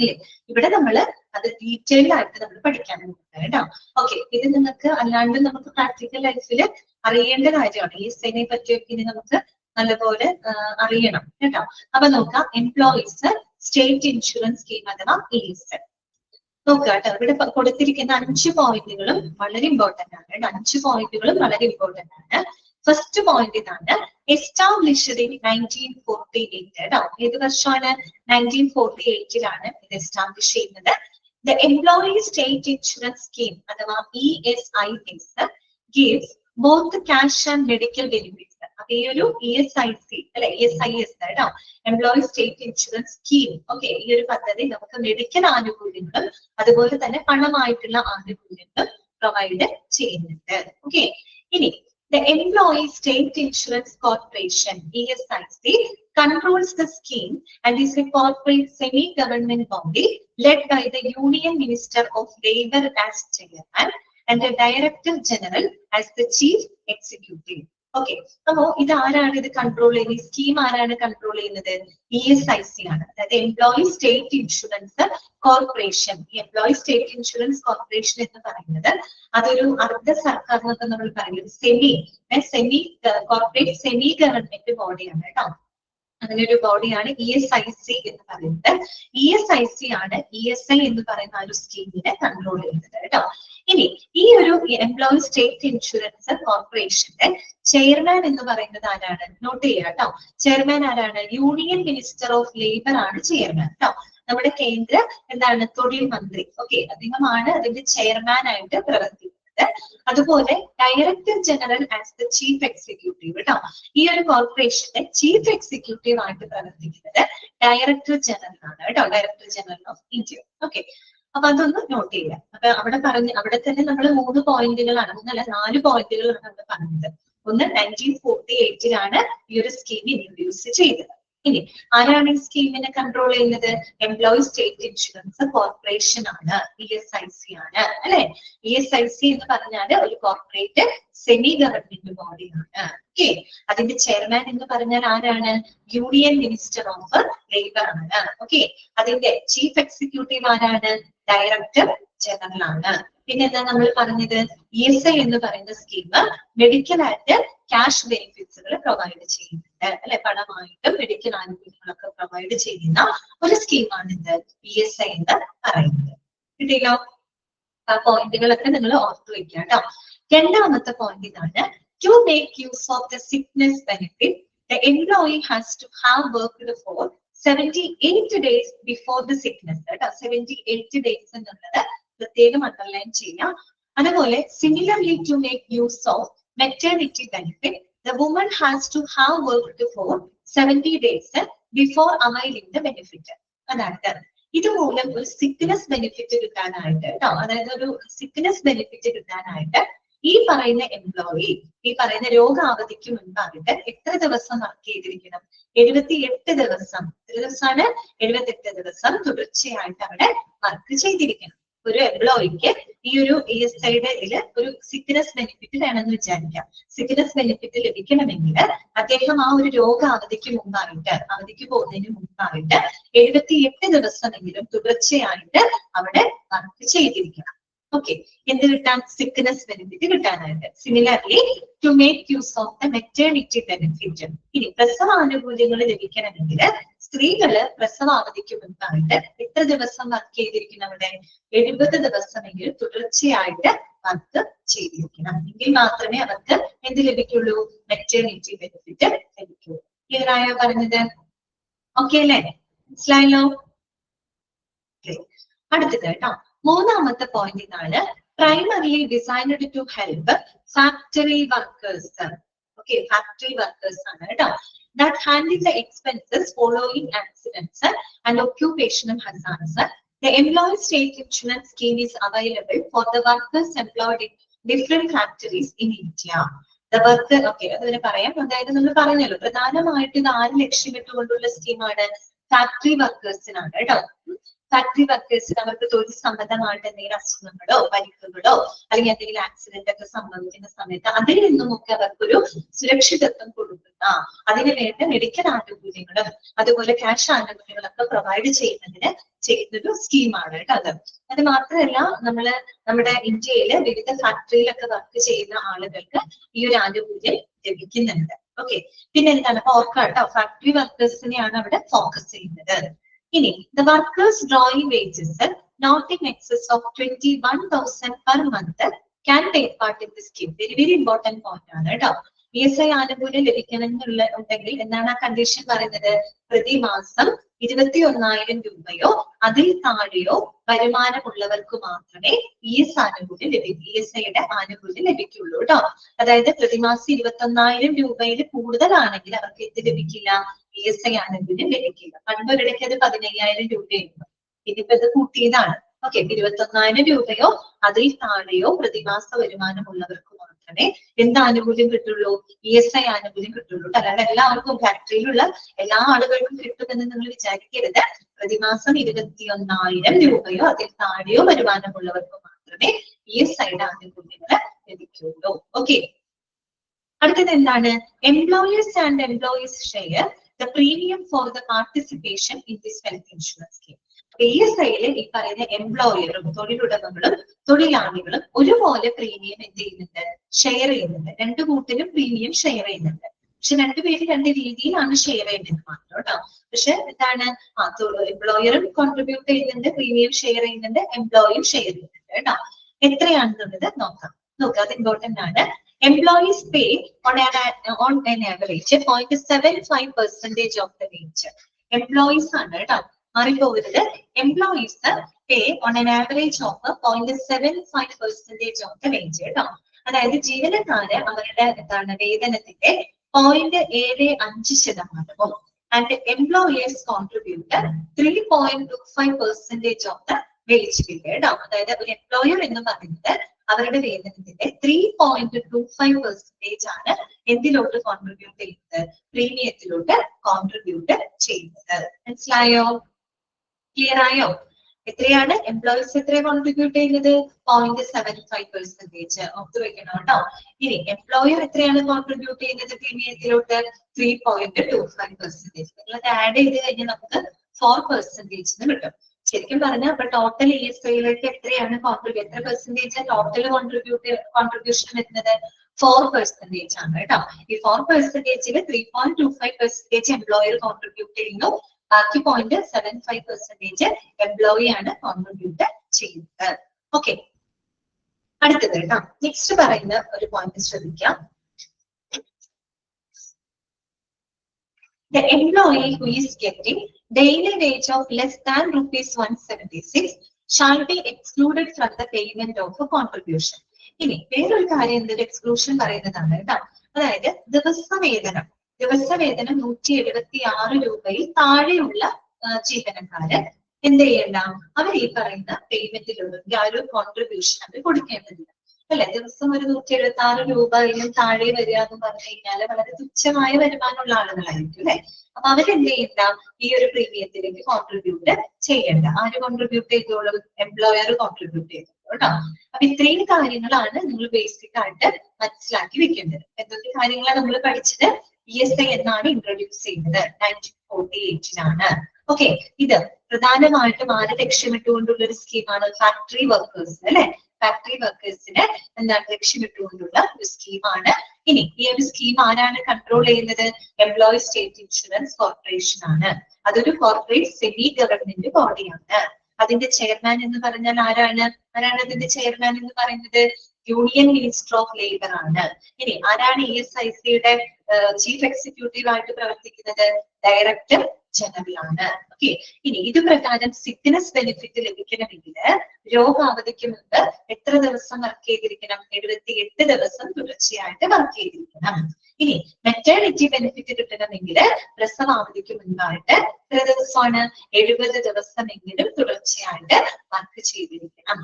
ഇല്ലേ? ഇവിടെ നമ്മൾ അത് ഡീറ്റെയിൽഡ് ആയിട്ട് നമ്മൾ പഠിക്കാൻ പോകുന്നത് കേട്ടോ. ഓക്കെ, ഇത് നിങ്ങൾക്ക് അല്ലാണ്ട് നമുക്ക് പ്രാക്ടിക്കൽ ലൈഫിൽ അറിയേണ്ട കാര്യമാണ്. ESIനെ പറ്റിയൊക്കെ ഇനി നമുക്ക് നല്ലപോലെ അറിയണം കേട്ടോ. അപ്പൊ നോക്കാം, എംപ്ലോയീസ് സ്റ്റേറ്റ് ഇൻഷുറൻസ് സ്കീം അഥവാ ESI നോക്കുക കേട്ടോ. ഇവിടെ കൊടുത്തിരിക്കുന്ന 5 പോയിന്റുകളും വളരെ ഇമ്പോർട്ടന്റ് ആണ് കേട്ടോ. 5 പോയിന്റുകളും വളരെ ഇമ്പോർട്ടന്റ് ആണ്. ഫസ്റ്റ് പോയിന്റ് ഇതാണ്, എസ്റ്റാബ്ലിഷ്ഡ് ഇൻ 1948 കേട്ടോ. ഏത് വർഷമാണ്? 1948 ഇത് എസ്റ്റാബ്ലിഷ് ചെയ്യുന്നത്. The employee state insurance scheme അഥവാ ESIS gives both cash and medical benefits. അപ്പൊ ഈ ഒരു ESIC അല്ലെ, ESIS കേട്ടോ, employee state insurance scheme. Okay, ഈ ഒരു പദ്ധതി നമുക്ക് മെഡിക്കൽ ആനുകൂല്യങ്ങളും അതുപോലെ തന്നെ പണമായിട്ടുള്ള ആനുകൂല്യങ്ങളും പ്രൊവൈഡ് ചെയ്യുന്നുണ്ട്. ഓക്കെ, ഇനി the Employee State Insurance Corporation (ESIC) controls the scheme and is a corporate semi-government body led by the Union Minister of Labour as chairman and the Director General as the Chief Executive. Okay, അപ്പോ ഇത് ആരാണ് ഇത് control ചെയ്യുന്നത്? ഈ scheme ആരാണ് control ചെയ്യുന്നത്? ESIC ആണ്. അതായത് എംപ്ലോയി സ്റ്റേറ്റ് ഇൻഷുറൻസ് കോർപ്പറേഷൻ. ഈ എംപ്ലോയി സ്റ്റേറ്റ് ഇൻഷുറൻസ് കോർപ്പറേഷൻ എന്ന് പറയുന്നത് അതൊരു അർദ്ധ സർക്കാർ എന്നൊക്കെ നമ്മൾ പറയുന്നത് സെമി കോർപ്പറേറ്റ് സെമി ഗവൺമെന്റ് ബോഡിയാണ് കേട്ടോ. അങ്ങനെ ഒരു ബോഡിയാണ് ESIC എന്ന് പറയുന്നത്. ESIC ആണ് ESI എന്ന് പറയുന്ന ഒരു സ്കീമിനെ കൺട്രോൾ ചെയ്യുന്നത് കേട്ടോ. ഇനി ഈ ഒരു എംപ്ലോയി സ്റ്റേറ്റ് ഇൻഷുറൻസ് കോർപ്പറേഷന്റെ ചെയർമാൻ എന്ന് പറയുന്നത് ആരാണ്? നോട്ട് ചെയ്യുക കേട്ടോ. ചെയർമാൻ ആരാണ്? യൂണിയൻ മിനിസ്റ്റർ ഓഫ് ലേബർ ആണ് ചെയർമാൻ കേട്ടോ. നമ്മുടെ കേന്ദ്ര എന്താണ് തൊഴിൽ മന്ത്രി. ഓക്കെ, അദ്ദേഹമാണ് അതിന്റെ ചെയർമാൻ ആയിട്ട് പ്രവർത്തിക്കുന്നത്. അതുപോലെ director general as the chief executive കേട്ടോ. ഈ ഒരു കോർപ്പറേഷന്റെ ചീഫ് എക്സിക്യൂട്ടീവ് ആയിട്ട് പ്രവർത്തിക്കുന്നത് ഡയറക്ടർ ജനറൽ ആണ് കേട്ടോ, director general of India. Okay, അപ്പൊ അതൊന്ന് നോട്ട് ചെയ്യാം. അപ്പൊ അവിടെ തന്നെ നമ്മൾ 3 പോയിന്റുകളാണ്, 4 പോയിന്റുകളാണ് നമ്മൾ പറഞ്ഞത്. ഒന്ന് 1948 ഈ ഒരു സ്കീം ഇൻട്രൊഡ്യൂസ് ചെയ്തത്. ഇനി ആരാണ് ഈ സ്കീമിനെ കൺട്രോൾ ചെയ്യുന്നത്? എംപ്ലോയി സ്റ്റേറ്റ് ഇൻഷുറൻസ് കോർപ്പറേഷൻ ആണ്, ESIC ആണ് അല്ലെ. ESIC എന്ന് പറഞ്ഞാൽ ഒരു കോർപ്പറേറ്റ് സെമി ഗവൺമെന്റ് ബോഡിയാണ്. ഓക്കെ, അതിന്റെ ചെയർമാൻ എന്ന് പറഞ്ഞാൽ ആരാണ്? യൂണിയൻ മിനിസ്റ്റർ ഓഫ് ലേബർ ആണ്. ഓക്കെ, അതിന്റെ ചീഫ് എക്സിക്യൂട്ടീവ് ആരാണ്? ഡയറക്ടർ ജനറൽ ആണ്. പിന്നെ എന്താ നമ്മൾ പറഞ്ഞത്? ESI എന്ന് പറയുന്ന സ്കീം മെഡിക്കൽ ആൻഡ് ക്യാഷ് ബെനിഫിറ്റ്സുകൾ പ്രൊവൈഡ് ചെയ്യുന്നുണ്ട് അല്ലെ. പണമായിട്ടും മെഡിക്കൽ ആനുകൂല്യങ്ങളൊക്കെ പ്രൊവൈഡ് ചെയ്യുന്ന ഒരു സ്കീമാണ് ഇത് ESI എന്ന് പറയുന്നത്. കിട്ടിയല്ലോ? ആ പോയിന്റുകളൊക്കെ നിങ്ങൾ ഓർത്തു വെക്കുക കേട്ടോ. രണ്ടാമത്തെ പോയിന്റ് ഇതാണ്, to make use of the sickness benefit the employee has to have worked for 78 days before the sickness കേട്ടോ. 78 days എന്നുള്ളത് പ്രത്യേകം അണ്ടർലൈൻ ചെയ്യാം. അതുപോലെ similarly to make use of maternity benefit, the woman has to have worked for 70 days before availing the benefit. അതായത് ഇതുമൂലം ഒരു sickness benefit കിട്ടാനായിട്ട് കേട്ടോ, അതായത് ഒരു സിക്നെസ് ബെനിഫിറ്റ് കിട്ടാനായിട്ട് ഈ പറയുന്ന എംപ്ലോയി ഈ പറയുന്ന രോഗാവധിക്ക് മുൻപായിട്ട് എത്ര ദിവസം വർക്ക് ചെയ്തിരിക്കണം? 78 ദിവസം. എത്ര ദിവസമാണ്? 78 ദിവസം തുടർച്ചയായിട്ട് അവിടെ വർക്ക് ചെയ്തിരിക്കണം. ഒരു എംപ്ലോയിക്ക് ഈ ഒരു ESIയുടെ ഒരു സിക്നെസ് ബെനിഫിറ്റ് വേണമെന്ന് വിചാരിക്കാം. സിക്നെസ് ബെനിഫിറ്റ് ലഭിക്കണമെങ്കിൽ അദ്ദേഹം ആ ഒരു രോഗാവധിക്ക് മുമ്പായിട്ട്, അവധിക്ക് പോകുന്നതിന് മുമ്പായിട്ട് 78 ദിവസമെങ്കിലും തുടർച്ചയായിട്ട് അവിടെ വർക്ക് ചെയ്തിരിക്കണം. ഓക്കെ, എന്ത് കിട്ടാൻ? സിക്നെസ് ബെനിഫിറ്റ് കിട്ടാനായിട്ട്. Similarly to make use of the maternity benefit. ഇനി പ്രസവാനുകൂല്യങ്ങൾ ലഭിക്കണമെങ്കിൽ സ്ത്രീകള് പ്രസവാവധിക്ക് മുൻപായിട്ട് എത്ര ദിവസം വർക്ക് ചെയ്തിരിക്കണം? അവിടെ 70 ദിവസമെങ്കിലും തുടർച്ചയായിട്ട് വർക്ക് ചെയ്തിരിക്കണം. എങ്കിൽ മാത്രമേ അവർക്ക് എന്ത് ലഭിക്കുള്ളൂ? മെറ്റേണിറ്റി ബെനിഫിറ്റ് ലഭിക്കുള്ളൂ. ക്ലിയർ ആയോ പറഞ്ഞത്? ഓക്കെ അല്ലേ? മനസ്സിലായല്ലോ? അടുത്തത് കേട്ടോ, മൂന്നാമത്തെ പോയിന്റ് ഇതാണ്, primarily designed to help factory workers. Okay, factory workers ആണ് കേട്ടോ. That handle the expenses following accidents and occupational hazards. The employee state insurance scheme is available for the workers employed in different factories in India. The worker, okay, അതിനെ പറയാം. അതായത് നമ്മൾ പറഞ്ഞല്ലോ, പ്രധാനമായിട്ട് ഇത് ആര് ലക്ഷ്യമിട്ടുകൊണ്ടുള്ള സ്കീമാണ്? ഫാക്ടറി വർക്കേഴ്സിനാണ് കേട്ടോ. ഫാക്ടറി വർക്കേഴ്സിന് അവർക്ക് തൊഴിൽ സംബന്ധമായിട്ട് എന്തെങ്കിലും അസുഖങ്ങളോ പരിക്കുകളോ അല്ലെങ്കിൽ എന്തെങ്കിലും ആക്സിഡന്റ് ഒക്കെ സംഭവിക്കുന്ന സമയത്ത് അതിൽ നിന്നുമൊക്കെ അവർക്കൊരു സുരക്ഷിതത്വം കൊടുക്കുന്ന, അതിന് വേണ്ട മെഡിക്കൽ ആനുകൂല്യങ്ങളും അതുപോലെ ക്യാഷ് ആനുകൂല്യങ്ങളൊക്കെ പ്രൊവൈഡ് ചെയ്യുന്നതിന് ചെയ്യുന്ന ഒരു സ്കീമാണ് കേട്ടോ. അത് മാത്രമല്ല നമ്മുടെ ഇന്ത്യയില് വിവിധ ഫാക്ടറിയിലൊക്കെ വർക്ക് ചെയ്യുന്ന ആളുകൾക്ക് ഈ ഒരു ആനുകൂല്യം ലഭിക്കുന്നുണ്ട്. ഓക്കെ, പിന്നെ എന്താണ് ഓർക്കാട്ടോ, ഫാക്ടറി വർക്കേഴ്സിനെയാണ് അവിടെ ഫോക്കസ് ചെയ്യുന്നത്. ഇനി the workers drawing wages not in excess of 21,000 per month can take part in this scheme. Very very important point ആണ് കേട്ടോ. ESI ആനുകൂല്യം ലഭിക്കണമെന്നുള്ള ഉണ്ടെങ്കിൽ എന്താണ് ആ കണ്ടീഷൻ പറയുന്നത്? പ്രതിമാസം 21,000 രൂപയോ അതിൽ താഴെയോ വരുമാനമുള്ളവർക്ക് മാത്രമേ ESIയുടെ ആനുകൂല്യം ലഭിക്കുള്ളൂ കേട്ടോ. അതായത് പ്രതിമാസം 21,000 രൂപയിൽ കൂടുതലാണെങ്കിൽ അവർക്ക് എന്ത് ലഭിക്കില്ല? ESI ആനുകൂല്യം ലഭിക്കില്ല. പണ്ടൊരിടയ്ക്ക് അത് 15,000 രൂപയായിരുന്നു, ഇനിയിപ്പോ ഇത് കൂട്ടിയതാണ്. ഓക്കെ, 21,000 രൂപയോ അതിൽ താഴെയോ പ്രതിമാസ വരുമാനമുള്ളവർക്ക് മാത്രമേ എന്ത് ആനുകൂല്യം കിട്ടുള്ളൂ? ESI ആനുകൂല്യം കിട്ടുള്ളൂ. അല്ലാതെ എല്ലാവർക്കും ഫാക്ടറിയിലുള്ള എല്ലാ ആളുകൾക്കും കിട്ടുമെന്ന് നിങ്ങൾ വിചാരിക്കരുത്. പ്രതിമാസം 21,000 രൂപയോ അതിൽ താഴെയോ വരുമാനമുള്ളവർക്ക് മാത്രമേ ESIയുടെ ആനുകൂല്യങ്ങൾ ലഭിക്കുള്ളൂ. ഓക്കെ, അടുത്തത് എന്താണ്? Employers and employees share the premium for the participation in this health insurance scheme. ESIയില് ഈ പറയുന്ന എംപ്ലോയറും തൊഴിലുടമകളും തൊഴിലാളികളും ഒരുപോലെ പ്രീമിയം എന്ത് ചെയ്യുന്നുണ്ട്? ഷെയർ ചെയ്യുന്നുണ്ട്. രണ്ടു കൂട്ടിലും പ്രീമിയം ഷെയർ ചെയ്യുന്നുണ്ട്. പക്ഷെ രണ്ടുപേര് രണ്ട് രീതിയിലാണ് ഷെയർ ചെയ്യുന്നത് മാത്രം കേട്ടോ. പക്ഷെ എന്താണ്, എംപ്ലോയറും കോൺട്രിബ്യൂട്ട് ചെയ്യുന്നുണ്ട്, പ്രീമിയം ഷെയർ ചെയ്യുന്നുണ്ട്, എംപ്ലോയിയും ഷെയർ ചെയ്യുന്നുണ്ട് കേട്ടോ. എത്രയാണെന്നുള്ളത് നോക്കാം. അത് ഇമ്പോർട്ടന്റ് ആണ്. Employees pay on an average 0.75% of the wage. Employees ആണ് കേട്ടോ, മാറിപ്പോകരുത്. Employees pay on an average of 0.75% of the wage കേട്ടോ. അതായത് ജീവനക്കാര് അവരുടെ എന്താണ് വേതനത്തിന്റെ 0.75% and employers contribute 3.25% of the wage bill കേട്ടോ. അതായത് ഒരു എംപ്ലോയർ എന്ന് പറയുന്നത് അവരുടെ വേതനത്തിന്റെ 3.25% ആണ് എന്തിലോട്ട് കോൺട്രിബ്യൂട്ട് ചെയ്യുന്നത്? പ്രീമിയത്തിലോട്ട് കോൺട്രിബ്യൂട്ട് ചെയ്യുന്നത്. മനസ്സിലായോ? ക്ലിയർ ആയോ? എത്രയാണ് എംപ്ലോയീസ് എത്ര കോൺട്രിബ്യൂട്ട് ചെയ്യുന്നത്? 0.75% ഓർത്ത് വെക്കണം കേട്ടോ. ഇനി എംപ്ലോയർ എത്രയാണ് കോൺട്രിബ്യൂട്ട് ചെയ്യുന്നത് പ്രീമിയത്തിലോട്ട്? 3.25%. നിങ്ങളത് ആഡ് ചെയ്ത് കഴിഞ്ഞാൽ നമുക്ക് 4% കിട്ടും. ശരിക്കും പറഞ്ഞാൽ അപ്പൊ ടോട്ടൽ ESIയിലേക്ക് എത്രയാണ് എത്ര പെർസെന്റേജ് ടോട്ടൽ കോൺട്രിബ്യൂഷൻ വരുന്നത്? 4% ആണ് കേട്ടോ. ഈ 4%-ല് 3.25% എംപ്ലോയർ കോൺട്രിബ്യൂട്ട് ചെയ്യുന്നു, ബാക്കി 0.75% എംപ്ലോയി ആണ് കോൺട്രിബ്യൂട്ട് ചെയ്യുന്നത്. ഓക്കെ, അടുത്തത് കേട്ടോ. നെക്സ്റ്റ് പറയുന്ന ഒരു പോയിന്റ് ശ്രദ്ധിക്കാം. The employee who is getting daily wage of less than ₹176 shall be excluded from the payment of a contribution. ഇനി വേറൊരു കാര്യം എന്തൊരു എക്സ്ക്ലൂഷൻ പറയുന്നതാണ് കേട്ടോ. അതായത് ദിവസവേതനം 176 രൂപയിൽ താഴെയുള്ള ജീവനക്കാര് എന്ത് ചെയ്യണ്ട? അവർ ഈ പറയുന്ന പേയ്മെന്റിലുള്ള ആ ഒരു കോൺട്രിബ്യൂഷൻ അവർ കൊടുക്കേണ്ടതില്ല അല്ലെ. ദിവസം ഒരു 176 രൂപയിലും താഴെ വരിക എന്ന് പറഞ്ഞു കഴിഞ്ഞാൽ വളരെ തുച്ഛമായ വരുമാനമുള്ള ആളുകളായിരിക്കും അല്ലെ. അപ്പൊ അവരെന്ത് ചെയ്യണ്ട? ഈ ഒരു പ്രീമിയത്തിലേക്ക് കോൺട്രിബ്യൂട്ട് ചെയ്യണ്ട. ആര് കോൺട്രിബ്യൂട്ട് ചെയ്തോളൂ? എംപ്ലോയർ കോൺട്രിബ്യൂട്ട് ചെയ്തോളൂ കേട്ടോ. അപ്പൊ ഇത്രയും കാര്യങ്ങളാണ് നിങ്ങൾ ബേസിക് ആയിട്ട് മനസ്സിലാക്കി വെക്കേണ്ടത്. എന്തൊക്കെ കാര്യങ്ങളാണ് നമ്മൾ പഠിച്ചത്? ESI എന്നാണ് ഇൻട്രൊഡ്യൂസ് ചെയ്യുന്നത് 1948-ലാണ്. ഓക്കെ, ഇത് പ്രധാനമായിട്ടും ആരെ ലക്ഷ്യമിട്ടുകൊണ്ടുള്ള ഒരു സ്കീമാണ്? ഫാക്ടറി വർക്കേഴ്സ് അല്ലെ. ഫാക്ടറി വർക്കേഴ്സിന് എന്താണ് ലക്ഷ്യമിട്ടുകൊണ്ടുള്ള ഒരു സ്കീമാണ്. ഇനി ഈ ഒരു സ്കീം ആരാണ് കൺട്രോൾ ചെയ്യുന്നത്? എംപ്ലോയി സ്റ്റേറ്റ് ഇൻഷുറൻസ് കോർപ്പറേഷൻ ആണ്. അതൊരു കോർപ്പറേറ്റ് സെമി ഗവൺമെന്റ് ബോഡിയാണ്. അതിന്റെ ചെയർമാൻ എന്ന് പറഞ്ഞാൽ ആരാണ് അതിന്റെ ചെയർമാൻ എന്ന് പറയുന്നത്? യൂണിയൻ മിനിസ്റ്റർ ഓഫ് ലേബർ ആണ്. ഇനി ആരാണ് ESICയുടെ ചീഫ് എക്സിക്യൂട്ടീവ് ആയിട്ട് പ്രവർത്തിക്കുന്നത്? ഡയറക്ടർ ജനറൽ ആണ്. ഓക്കെ, ഇനി ഇത് പ്രകാരം സിക്നസ് ബെനിഫിറ്റ് ലഭിക്കണമെങ്കിൽ രോഗാവധിക്ക് മുമ്പ് എത്ര ദിവസം വർക്ക് ചെയ്തിരിക്കണം? 78 ദിവസം തുടർച്ചയായിട്ട് വർക്ക് ചെയ്തിരിക്കണം. ഇനി മെറ്റേണിറ്റി ബെനിഫിറ്റ് കിട്ടണമെങ്കിൽ പ്രസവാവധിക്ക് മുൻപായിട്ട് എത്ര ദിവസമാണ്? 70 ദിവസമെങ്കിലും തുടർച്ചയായിട്ട് വർക്ക് ചെയ്തിരിക്കണം.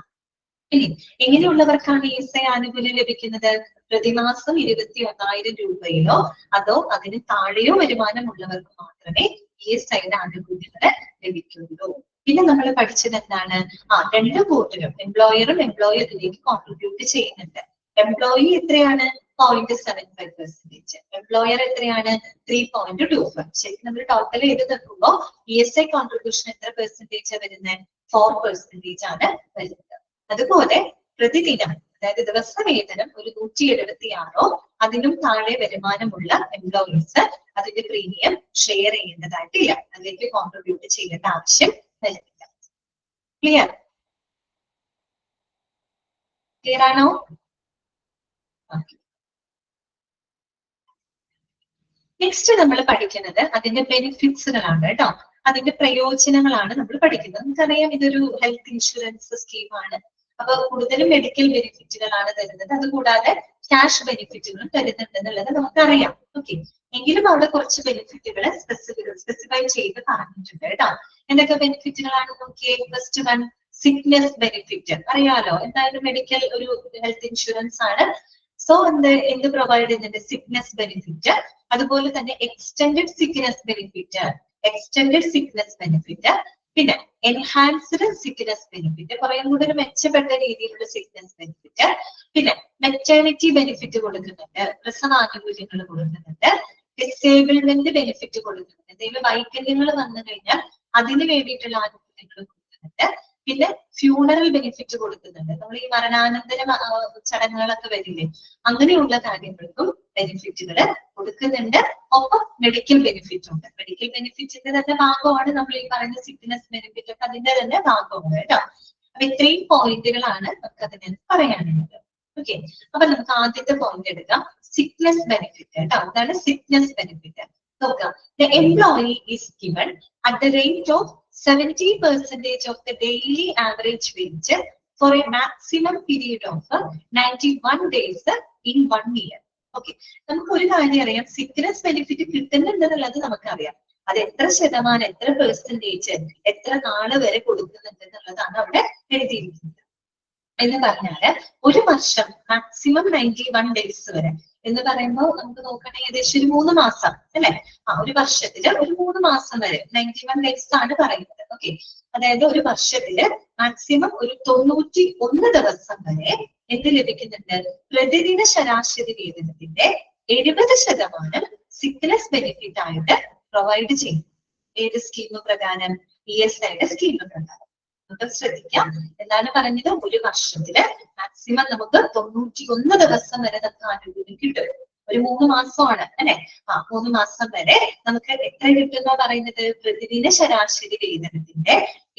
ഇനി എങ്ങനെയുള്ളവർക്കാണ് ESI ആനുകൂല്യം ലഭിക്കുന്നത്? പ്രതിമാസം 21,000 രൂപയിലോ അതോ അതിന് താഴെയോ വരുമാനമുള്ളവർക്ക് മാത്രമേ ESIയുടെ ആനുകൂല്യങ്ങൾ ലഭിക്കുള്ളൂ. പിന്നെ നമ്മൾ പഠിച്ചത് എന്താണ്? രണ്ടു കൂട്ടരും എംപ്ലോയറും എംപ്ലോയി അതിലേക്ക് കോൺട്രിബ്യൂട്ട് ചെയ്യുന്നുണ്ട്. എംപ്ലോയി എത്രയാണ്? 0.75%. എംപ്ലോയർ എത്രയാണ് 3.25. ശരിക്കും നമ്മൾ ടോട്ടൽ ചെയ്ത് നിൽക്കുമ്പോൾ ESI കോൺട്രിബ്യൂഷൻ എത്ര പെർസെന്റേജ് വരുന്നത് 4% ആണ് വരുന്നത്. അതുപോലെ പ്രതിദിനം അതായത് ദിവസവേതനം ഒരു 176 അതിനും താഴെ വരുമാനമുള്ള എംപ്ലോയീസ് അതിന്റെ പ്രീമിയം ഷെയർ ചെയ്യേണ്ടതായിട്ടില്ല, അതിലേക്ക് കോൺട്രിബ്യൂട്ട് ചെയ്യേണ്ട ആവശ്യം വരുന്നില്ല. ക്ലിയർ ആണോ? നെക്സ്റ്റ് നമ്മൾ പഠിക്കുന്നത് അതിന്റെ ബെനിഫിറ്റ്സുകളാണ് കേട്ടോ, അതിന്റെ പ്രയോജനങ്ങളാണ് നമ്മൾ പഠിക്കുന്നത്. നമുക്കറിയാം ഇതൊരു ഹെൽത്ത് ഇൻഷുറൻസ് സ്കീമാണ്. അപ്പൊ കൂടുതലും മെഡിക്കൽ ബെനിഫിറ്റുകളാണ് തരുന്നത്, അതുകൂടാതെ ക്യാഷ് ബെനിഫിറ്റുകളും തരുന്നുണ്ട് എന്നുള്ളത് നമുക്കറിയാം. ഓക്കെ, എങ്കിലും അവിടെ കുറച്ച് ബെനിഫിറ്റുകൾ സ്പെസിഫൈ ചെയ്ത് പറഞ്ഞിട്ടുണ്ട് കേട്ടോ. എന്തൊക്കെ ബെനിഫിറ്റുകളാണ് നോക്കിയേ. First one sickness benefit. അറിയാലോ എന്തായാലും മെഡിക്കൽ ഒരു ഹെൽത്ത് ഇൻഷുറൻസ് ആണ്. സോ എന്ത് പ്രൊവൈഡ് ചെയ്യുന്നുണ്ട്? Sickness benefit. അതുപോലെ തന്നെ എക്സ്റ്റെൻഡഡ് സിക്നെസ് ബെനിഫിറ്റ്, പിന്നെ എൻഹാൻസ്ഡ് സിക്നെസ് ബെനിഫിറ്റ്, കുറെ കൂടി ഒരു മെച്ചപ്പെട്ട രീതിയിലുള്ള സിക്നെസ് ബെനിഫിറ്റ്, പിന്നെ മെറ്റേണിറ്റി ബെനിഫിറ്റ് കൊടുക്കുന്നുണ്ട്, പ്രസവാനുകൂല്യങ്ങൾ കൊടുക്കുന്നുണ്ട്, ഡിസേബിൾമെന്റ് ബെനിഫിറ്റ് കൊടുക്കുന്നുണ്ട്, എന്തെങ്കിലും വൈകല്യങ്ങൾ വന്നു കഴിഞ്ഞാൽ അതിന് വേണ്ടിയിട്ടുള്ള ആനുകൂല്യങ്ങൾ കൊടുക്കുന്നുണ്ട്, പിന്നെ ഫ്യൂണറൽ ബെനിഫിറ്റ് കൊടുക്കുന്നുണ്ട്. നമ്മൾ ഈ മരണാനന്തര ചടങ്ങുകളൊക്കെ വരില്ലേ, അങ്ങനെയുള്ള കാര്യങ്ങൾക്കും ബെനിഫിറ്റുകൾ കൊടുക്കുന്നുണ്ട്. ഒപ്പം മെഡിക്കൽ ബെനിഫിറ്റ് ഉണ്ട്. മെഡിക്കൽ ബെനിഫിറ്റിന്റെ തന്നെ ഭാഗമാണ് നമ്മൾ ഈ പറയുന്ന സിക്നെസ് ബെനിഫിറ്റ് ഒക്കെ, അതിന്റെ തന്നെ ഭാഗമാണ് കേട്ടോ. അപ്പൊ ഇത്രയും പോയിന്റുകളാണ് നമുക്ക് അതിനെ പറയാനുള്ളത്. ഓക്കെ, അപ്പൊ നമുക്ക് ആദ്യത്തെ പോയിന്റ് എടുക്കാം, സിക്നെസ് ബെനിഫിറ്റ് കേട്ടോ. അതാണ് സിക്നെസ് ബെനിഫിറ്റ്. നോക്കാം, the employee is given at the rate of 70% of the daily average wage for a maximum period of 91 days in 1 year. Okay, നമുക്ക് ഒരു കാര്യം അറിയാം, സിക്നെസ് ബെനിഫിറ്റ് കിട്ടുന്നുണ്ടെന്നുള്ളത് നമുക്കറിയാം. അത് എത്ര ശതമാനം, എത്ര പെർസെന്റേജ്, എത്ര നാള് വരെ കൊടുക്കുന്നുണ്ട് എന്നുള്ളതാണ് അവിടെ എഴുതിയിരിക്കുന്നത്. എന്ന് പറഞ്ഞാല് ഒരു വർഷം മാക്സിമം 91 ഡേയ്സ് വരെ എന്ന് പറയുമ്പോൾ നമുക്ക് നോക്കണേ ഏകദേശം ഒരു 3 മാസം അല്ലെ. ഒരു വർഷത്തില് ഒരു 3 മാസം വരെ 91 ഡേയ്സ് ആണ് പറയുന്നത്. ഓക്കെ, അതായത് ഒരു വർഷത്തില് മാക്സിമം ഒരു 91 ദിവസം വരെ എന്ത് ലഭിക്കുന്നുണ്ട്? പ്രതിദിന ശരാശരി വേതനത്തിന്റെ 70% സിക്നെസ് ബെനിഫിറ്റ് ആയിട്ട് പ്രൊവൈഡ് ചെയ്യും. ഏത് സ്കീം പ്രകാരം? ESIയുടെ സ്കീം പ്രകാരം. നമുക്ക് ശ്രദ്ധിക്കാം, എന്താണ് പറഞ്ഞത്? ഒരു വർഷത്തില് മാക്സിമം നമുക്ക് 91 ദിവസം വരെ നമുക്ക് ആനുകൂല്യം കിട്ടും. ഒരു 3 മാസമാണ് അല്ലെ. 3 മാസം വരെ നമുക്ക് എത്ര കിട്ടുന്ന പറയുന്നത്? പ്രതിദിന ശരാശരി വേതനത്തിന്റെ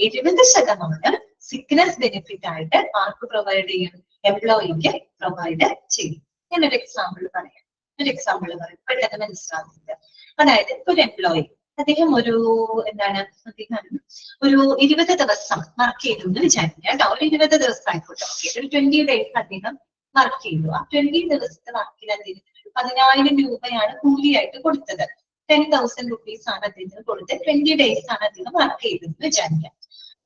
70% സിക്നെസ് ബെനിഫിറ്റ് ആയിട്ട് ആർക്ക് പ്രൊവൈഡ് ചെയ്യും? എംപ്ലോയിക്ക് പ്രൊവൈഡ് ചെയ്യും. ഞാനൊരു എക്സാമ്പിൾ പറയാം. പെട്ടെന്ന് മനസ്സിലാകുന്നത്. അതായത് ഒരു എംപ്ലോയി, അദ്ദേഹം ഒരു 20 ദിവസം വർക്ക് ചെയ്തു എന്ന് വിചാരിക്കുക കേട്ടോ. ഒരു 20 ദിവസം ആയിക്കോട്ടെ. ഒരു 20 ഡേയ്സ് അദ്ദേഹം വർക്ക് ചെയ്തു. ആ 20 ദിവസത്തെ വർക്കിൽ അദ്ദേഹത്തിന് 10,000 രൂപയാണ് കൂലിയായിട്ട് കൊടുത്തത്. 10,000 rupees ആണ് അദ്ദേഹത്തിന് കൊടുത്തത്. 20 ഡേയ്സ് ആണ് അദ്ദേഹം വർക്ക് ചെയ്തതെന്ന് വിചാരിക്കാം.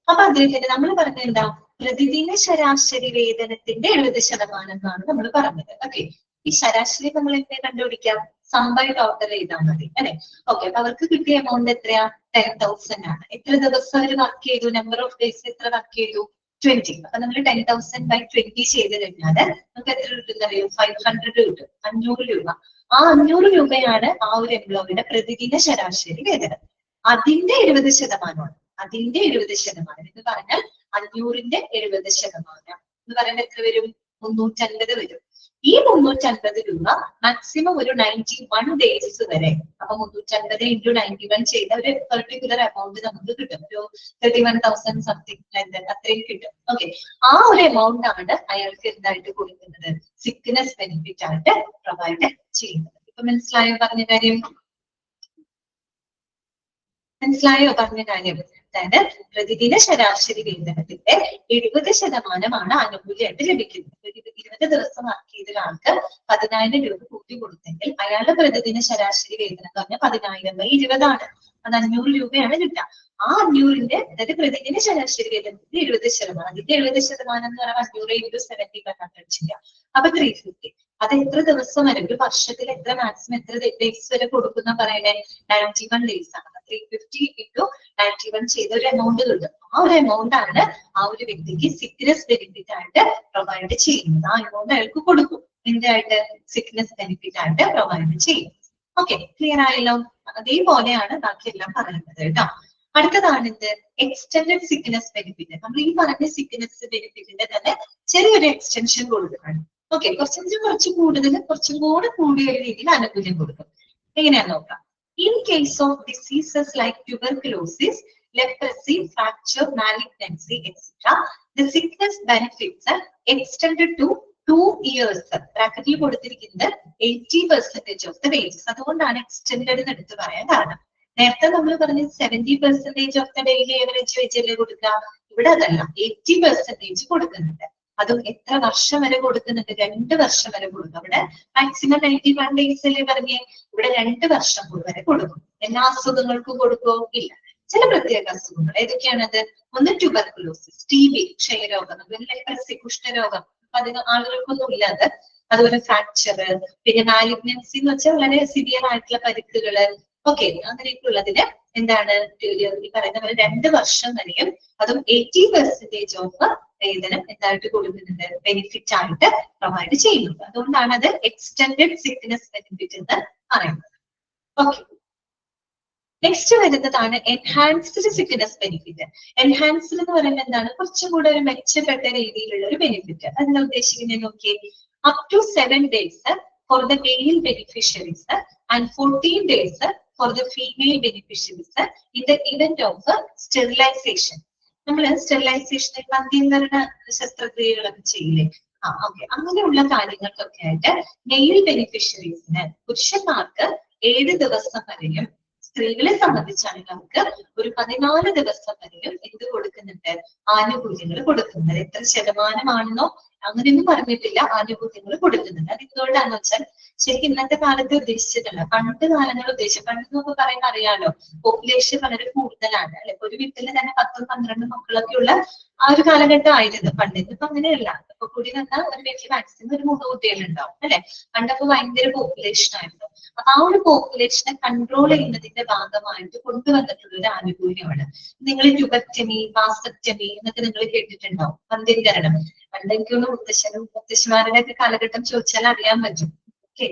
അപ്പൊ അദ്ദേഹത്തിന് നമ്മൾ പറഞ്ഞത് എന്താ? പ്രതിദിന ശരാശരി വേതനത്തിന്റെ 70% എന്നാണ് നമ്മൾ പറഞ്ഞത്. ഓക്കെ, ഈ ശരാശരി നമ്മൾ എങ്ങനെ കണ്ടുപിടിക്കാം? സംബൈ ടോട്ടൽ ചെയ്താൽ മതി അല്ലെ. ഓക്കെ, അപ്പൊ അവർക്ക് കിട്ടിയ എമൗണ്ട് എത്രയാ? 10,000 ആണ്. എത്ര ദിവസം അവർ വർക്ക് ചെയ്തു? നമ്പർ ഓഫ് ഡേയ്സ് എത്ര വർക്ക് ചെയ്തു? 20. അപ്പൊ നമ്മൾ 10,000 by 20 ചെയ്ത് കഴിഞ്ഞാല് നമുക്ക് എത്ര കിട്ടുന്ന അറിയോ? 500 കിട്ടും. 500 രൂപ. ആ 500 രൂപയാണ് ആ ഒരു എംപ്ലോയിയുടെ പ്രതിദിന ശരാശരി വേതനം. അതിന്റെ 70% അതിന്റെ 70% എന്ന് പറഞ്ഞാൽ 500ന്റെ 70% എന്ന് പറയുന്നത് എത്ര വരും? 350 വരും. ഈ 350 രൂപ മാക്സിമം ഒരു 91 ഡേയ്സ് വരെ. അപ്പൊ 350 into 91 ചെയ്ത ഒരു പെർട്ടിക്കുലർ എമൗണ്ട് നമുക്ക് കിട്ടും. ഒരു 31,000 സംതിങ് അത്രയും കിട്ടും. ഓക്കെ, ആ ഒരു എമൗണ്ട് ആണ് അയാൾക്ക് എന്തായിട്ട് കൊടുക്കുന്നത്? സിക്നെസ് ബെനിഫിറ്റ് ആയിട്ട് പ്രൊവൈഡ് ചെയ്യുന്നത്. ഇപ്പൊ മനസ്സിലായോ പറഞ്ഞ കാര്യം? അതായത് പ്രതിദിന ശരാശരി വേതനത്തിന്റെ 70% ആനുകൂല്യമായിട്ട് ലഭിക്കുന്നത്. 20 ദിവസം വർക്ക് ചെയ്ത ഒരാൾക്ക് 10,000 രൂപ കൂട്ടി കൊടുത്തെങ്കിൽ അയാളുടെ പ്രതിദിന ശരാശരി വേതനം എന്ന് പറഞ്ഞാൽ 10,000/20 ആണ്. അത് 500 രൂപയാണ് കിട്ടുക. ആ 500ന്റെ അതായത് പ്രതിദിന ശരാശരി വേതനത്തിന്റെ 70%. അതിന്റെ 70% എന്ന് പറഞ്ഞാൽ 500 into 70 ചെയ്യാം. അപ്പൊ 350. അത് എത്ര ദിവസം വരെ? ഒരു വർഷത്തിൽ എത്ര മാക്സിമം എത്ര ഡേയ്സ് വരെ കൊടുക്കുന്ന പറയണേ? 91 ഡേയ്സ് ആണ്. 350 into 91 ചെയ്ത ഒരു എമൗണ്ട് കിട്ടും. ആ ഒരു എമൗണ്ട് ആണ് ആ ഒരു വ്യക്തിക്ക് സിക്നെസ് ബെനിഫിറ്റ് ആയിട്ട് പ്രൊവൈഡ് ചെയ്യുന്നത്. ആ എമൗണ്ട് അയാൾക്ക് കൊടുക്കും. എന്തായിട്ട് സിക്നസ് ബെനിഫിറ്റ് ആയിട്ട് പ്രൊവൈഡ് ചെയ്യും. ഓക്കെ, ക്ലിയർ ആയല്ലോ? അതേപോലെയാണ് ബാക്കിയെല്ലാം പറയുന്നത് കേട്ടോ. അടുത്തതാണ് ഇത് എക്സ്റ്റൻഡഡ് സിക്നസ് ബെനിഫിറ്റ്. നമ്മൾ ഈ പറഞ്ഞ സിക്നസ് ബെനിഫിറ്റിന്റെ തന്നെ ചെറിയൊരു എക്സ്റ്റൻഷൻ കൊടുക്കുകയാണ്. ഓക്കെ, കുറച്ച് കൂടുതൽ കുറച്ചും കൂടെ കൂടിയ ഒരു രീതിയിൽ ആനുകൂല്യം കൊടുക്കും. എങ്ങനെയാന്ന് നോക്കാം. In case of diseases like tuberculosis, leprosy, fracture, malignancy, etc., the sickness benefits are extended to 2 years. ബ്രാക്കറ്റിൽ കൊടുത്തിരിക്കുന്നത് 80% ഓഫ് ദ വേജസ്. അതുകൊണ്ടാണ് എക്സ്റ്റെൻഡഡ് എന്ന് എടുത്ത് പറയാൻ കാരണം. നേരത്തെ നമ്മൾ പറഞ്ഞ 70% ഓഫ് ദ ഡെയിലി ആവറേജ് വെച്ചല്ലേ കൊടുക്കുക. ഇവിടെ അതല്ല, 80% കൊടുക്കുന്നുണ്ട്. അതും എത്ര വർഷം വരെ കൊടുക്കുന്നുണ്ട്? 2 വർഷം വരെ കൊടുക്കും. അവിടെ മാക്സിമം 91 ഡേയ്സ് അല്ലേ പറഞ്ഞേ, ഇവിടെ 2 വർഷം വരെ കൊടുക്കും. എല്ലാ അസുഖങ്ങൾക്കും കൊടുക്കോ? ഇല്ല, ചില പ്രത്യേക അസുഖങ്ങൾ. ഏതൊക്കെയാണത്? ഒന്ന് ട്യൂബർകുലോസിസ്, TB, ക്ഷയരോഗം, ലെപ്രസി, കുഷ്ഠരോഗം, അധികം ആളുകൾക്കൊന്നും ഇല്ലാതെ. അതുപോലെ ഫ്രാക്ചർ, പിന്നെ മാലിഗ്നൻസി എന്ന് വെച്ചാൽ വളരെ സിവിയർ ആയിട്ടുള്ള പരിക്കുകള്. ഓക്കെ, അങ്ങനെയൊക്കെ ഉള്ളതിന് എന്താണ് ഈ പറയുന്ന പോലെ 2 വർഷം വരെയും അതും 80% ഓഫ് വേതനം എന്തായിട്ട് കൊടുക്കുന്നുണ്ട്? ബെനിഫിറ്റ് ആയിട്ട് പ്രൊവൈഡ് ചെയ്യുന്നുണ്ട്. അതുകൊണ്ടാണ് അത് എക്സ്റ്റെൻഡഡ് സിക്നസ് ബെനിഫിറ്റ് എന്ന് പറയുന്നത്. ഓക്കെ, നെക്സ്റ്റ് വരുന്നതാണ് എൻഹാൻസ്ഡ് സിക്നസ് ബെനിഫിറ്റ്. എൻഹാൻസ്ഡ് എന്ന് പറയുന്നത് എന്താണ്? കുറച്ചും കൂടെ ഒരു മെച്ചപ്പെട്ട രീതിയിലുള്ള ഒരു ബെനിഫിറ്റ്. അതിനെ ഉദ്ദേശിക്കുന്നത് നോക്കിയേ, up to 7 days for the male beneficiaries and 14 days for the female beneficiaries in the event of sterilisation. നമ്മൾ സ്റ്റെറിലൈസേഷൻ വന്ധ്യംകരണ ശസ്ത്രക്രിയകളൊക്കെ ചെയ്യില്ലേ? ഓക്കെ, അങ്ങനെയുള്ള കാര്യങ്ങൾക്കൊക്കെ ആയിട്ട് മെയിൽ ബെനിഫിഷ്യറീസിന്, പുരുഷന്മാർക്ക് 7 ദിവസം വരെയും, സ്ത്രീകളെ സംബന്ധിച്ചാണെങ്കിൽ അവർക്ക് ഒരു 14 ദിവസം വരെയും എന്ത് കൊടുക്കുന്നുണ്ട്? ആനുകൂല്യങ്ങൾ കൊടുക്കുന്നുണ്ട്. എത്ര ശതമാനമാണെന്നോ അങ്ങനെയൊന്നും പറഞ്ഞിട്ടില്ല, ആനുകൂല്യങ്ങൾ കൊടുക്കുന്നുണ്ട്. അത് എന്തുകൊണ്ടാന്ന് വെച്ചാൽ ശരിക്കും ഇന്നത്തെ കാലത്ത് ഉദ്ദേശിച്ചിട്ടല്ല, പണ്ട് കാലങ്ങൾ ഉദ്ദേശിച്ചു. പണ്ട് നമുക്ക് പറയാൻ അറിയാലോ, പോപ്പുലേഷൻ വളരെ കൂടുതലാണ് അല്ലെ. ഒരു വീട്ടിൽ തന്നെ 10 12 മക്കളൊക്കെ ഉള്ള ആ ഒരു കാലഘട്ടം ആയിരുന്നു പണ്ട്. ഇപ്പൊ അങ്ങനെയല്ല. ഇപ്പൊ കൂടി വന്നാൽ ഒരു വീട്ടിൽ മാക്സിമം ഒരു 3 കുട്ടികളുണ്ടാവും അല്ലെ. പണ്ടപ്പോ ഭയങ്കര പോപ്പുലേഷൻ ആയിരുന്നു. അപ്പൊ ആ ഒരു പോപ്പുലേഷനെ കൺട്രോൾ ചെയ്യുന്നതിന്റെ ഭാഗമായിട്ട് കൊണ്ടുവന്നിട്ടുള്ള ഒരു ആനുകൂല്യമാണ്. നിങ്ങൾ ട്യൂബക്ടമി, വാസക്ടമി എന്നൊക്കെ നിങ്ങൾ കേട്ടിട്ടുണ്ടാവും. വന്ധ്യംകരണം. പണ്ടെനിക്കൊന്ന് മുത്തശ്ശിമാരുടെ ഒക്കെ കാലഘട്ടം ചോദിച്ചാൽ അറിയാൻ പറ്റും. ഓക്കെ,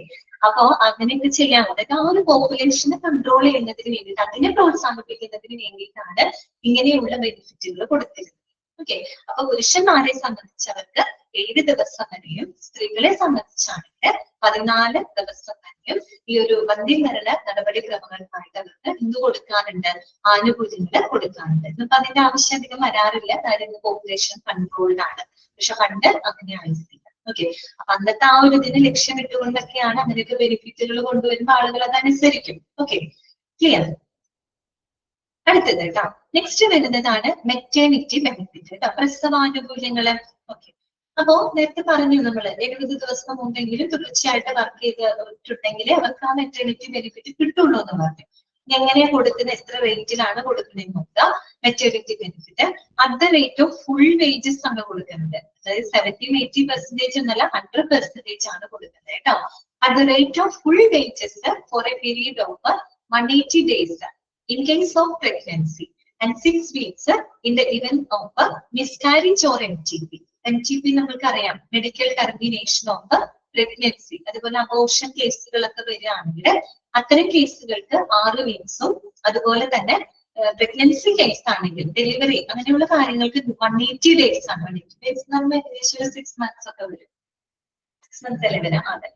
അപ്പോ അങ്ങനെയൊക്കെ ചെയ്യാം. അതായത് ആ ഒരു പോപ്പുലേഷനെ കൺട്രോൾ ചെയ്യുന്നതിന് വേണ്ടിയിട്ട്, അതിനെ പ്രോത്സാഹിപ്പിക്കുന്നതിന് വേണ്ടിയിട്ടാണ് ഇങ്ങനെയുള്ള ബെനിഫിറ്റുകൾ കൊടുത്തിരുന്നത്. ഓക്കെ, അപ്പൊ പുരുഷന്മാരെ സംബന്ധിച്ചവർക്ക് 7 ദിവസം വരെയും, സ്ത്രീകളെ സംബന്ധിച്ചാണെങ്കിൽ 14 ദിവസം വരെയും ഈ ഒരു വന്ധ്യംകരണ നടപടിക്രമങ്ങൾക്കായിട്ട് അവർക്ക് എന്ത് കൊടുക്കാറുണ്ട്? ആനുകൂല്യങ്ങൾ കൊടുക്കാറുണ്ട്. ഇപ്പൊ അതിന്റെ ആവശ്യം അധികം വരാറില്ല, കാര്യം പോപ്പുലേഷൻ കൺട്രോൾഡ് ആണ്. പക്ഷെ പണ്ട് അങ്ങനെ ആയിരുന്നില്ല. ഓക്കെ, അപ്പൊ അന്നത്തെ ആ ഒരു ഇതിന് ലക്ഷ്യമിട്ടുകൊണ്ടൊക്കെയാണ് അങ്ങനെയൊക്കെ ബെനിഫിറ്റുകൾ കൊണ്ടുവരുമ്പോൾ ആളുകൾ അതനുസരിക്കും. Okay, clear? അടുത്തത് കേട്ടോ, നെക്സ്റ്റ് വരുന്നതാണ് മെറ്റേണിറ്റി ബെനിഫിറ്റ് കേട്ടോ, പ്രസവാനുകൂല്യങ്ങള്. ഓക്കെ, അപ്പോ നേരത്തെ പറഞ്ഞു നമ്മള് 70 ദിവസം മുമ്പെങ്കിലും തുടർച്ചയായിട്ട് വർക്ക് ചെയ്തിട്ടുണ്ടെങ്കിൽ അവർക്ക് ആ മെറ്റേണിറ്റി ബെനിഫിറ്റ് കിട്ടുള്ളൂ എന്ന് പറഞ്ഞു. എങ്ങനെയാ കൊടുക്കുന്നത്? എത്ര റേറ്റിലാണ് കൊടുക്കുന്നത് നോക്കുക. Maternity benefit at the rate of full wages ആണ് കൊടുക്കുന്നത്. അതായത് 70-80% എന്നല്ല, 100% ആണ് കൊടുക്കുന്നത് കേട്ടോ. At the rate of full wages four A period of 180 days in case of pregnancy and 6 weeks in the event of a miscarriage or MTP. MTP നമ്മൾക്കറിയാം, medical termination of pregnancy. അതുപോലെ abortion കേസുകളൊക്കെ വരികയാണെങ്കിൽ അത്തരം കേസുകൾക്ക് 6 വീക്സും, അതുപോലെ തന്നെ pregnancy case ആണെങ്കിൽ delivery അങ്ങനെയുള്ള കാര്യങ്ങൾക്ക് 180 days ആണ്. 180 days എന്ന് പറയുമ്പോൾ ഏകദേശം ഒരു 6 months ഒക്കെ വരും. 6 months അല്ലേ വരാം? അതെ,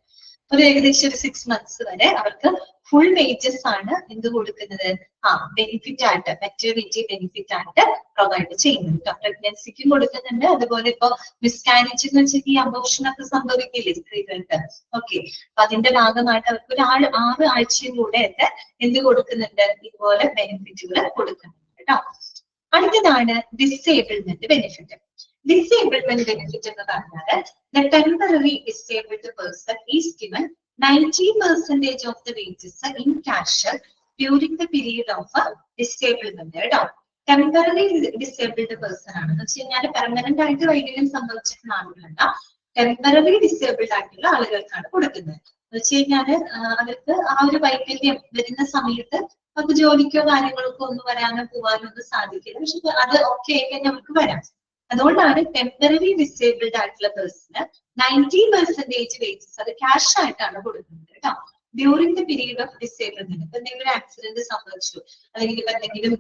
ഒരു ഏകദേശം ഒരു 6 months വരെ അവർക്ക് ഫുൾ വേജസ് ആണ് എന്ത് കൊടുക്കുന്നത്? ബെനിഫിറ്റ് ആയിട്ട്, മെറ്റേണിറ്റി ബെനിഫിറ്റ് ആയിട്ട് പ്രൊവൈഡ് ചെയ്യുന്നുണ്ട്. പ്രഗ്നൻസിക്കും കൊടുക്കുന്നുണ്ട്. അതുപോലെ ഇപ്പൊ മിസ്കാരേജ് എന്ന് വെച്ചാൽ ഈ അബോർഷൻ ഒക്കെ സംഭവിക്കില്ലേ സ്ത്രീകൾക്ക്? ഓക്കെ, അപ്പൊ അതിന്റെ ഭാഗമായിട്ട് അവർക്ക് ഒരു 6 ആഴ്ചയും കൂടെ ഒക്കെ എന്ത് കൊടുക്കുന്നുണ്ട്? ഇതുപോലെ ബെനിഫിറ്റുകൾ കൊടുക്കുന്നുണ്ട് കേട്ടോ. അടുത്തതാണ് ഡിസേബിൾമെന്റ് ബെനിഫിറ്റ്. ഡിസേബിൾമെന്റ് ബെനിഫിറ്റ് എന്ന് പറഞ്ഞാൽ the temporary disabled person is given 90% of the wages in cash during the period of disablement. കേട്ടോ, ടെമ്പററി ഡിസേബിൾഡ് പേഴ്സൺ ആണെന്ന് വെച്ച് കഴിഞ്ഞാൽ പെർമനന്റ് ആയിട്ട് വൈകല്യം സംഭവിച്ചിട്ടുള്ള ആളുകളല്ല, ടെമ്പററി ഡിസേബിൾഡ് ആയിട്ടുള്ള ആളുകൾക്കാണ് കൊടുക്കുന്നത്. എന്ന് വെച്ച് കഴിഞ്ഞാല് അവർക്ക് ആ ഒരു വൈകല്യം വരുന്ന സമയത്ത് നമുക്ക് ജോലിക്കോ കാര്യങ്ങൾക്കോ ഒന്നും വരാനോ പോകാനോ ഒന്നും സാധിക്കില്ല. പക്ഷെ അത് ഓക്കെ ആയി കഴിഞ്ഞാൽ അവർക്ക് വരാം. അതുകൊണ്ടാണ് ടെമ്പററി ഡിസേബിൾഡ് ആയിട്ടുള്ള പേഴ്സണ് 90% വേജസ് അത് ക്യാഷ് ആയിട്ടാണ് കൊടുക്കുന്നത് കേട്ടോ. During the period of disablement ഇപ്പൊ എന്തെങ്കിലും ഒരു ആക്സിഡന്റ് സംഭവിച്ചു, അല്ലെങ്കിൽ ഇപ്പൊ എന്തെങ്കിലും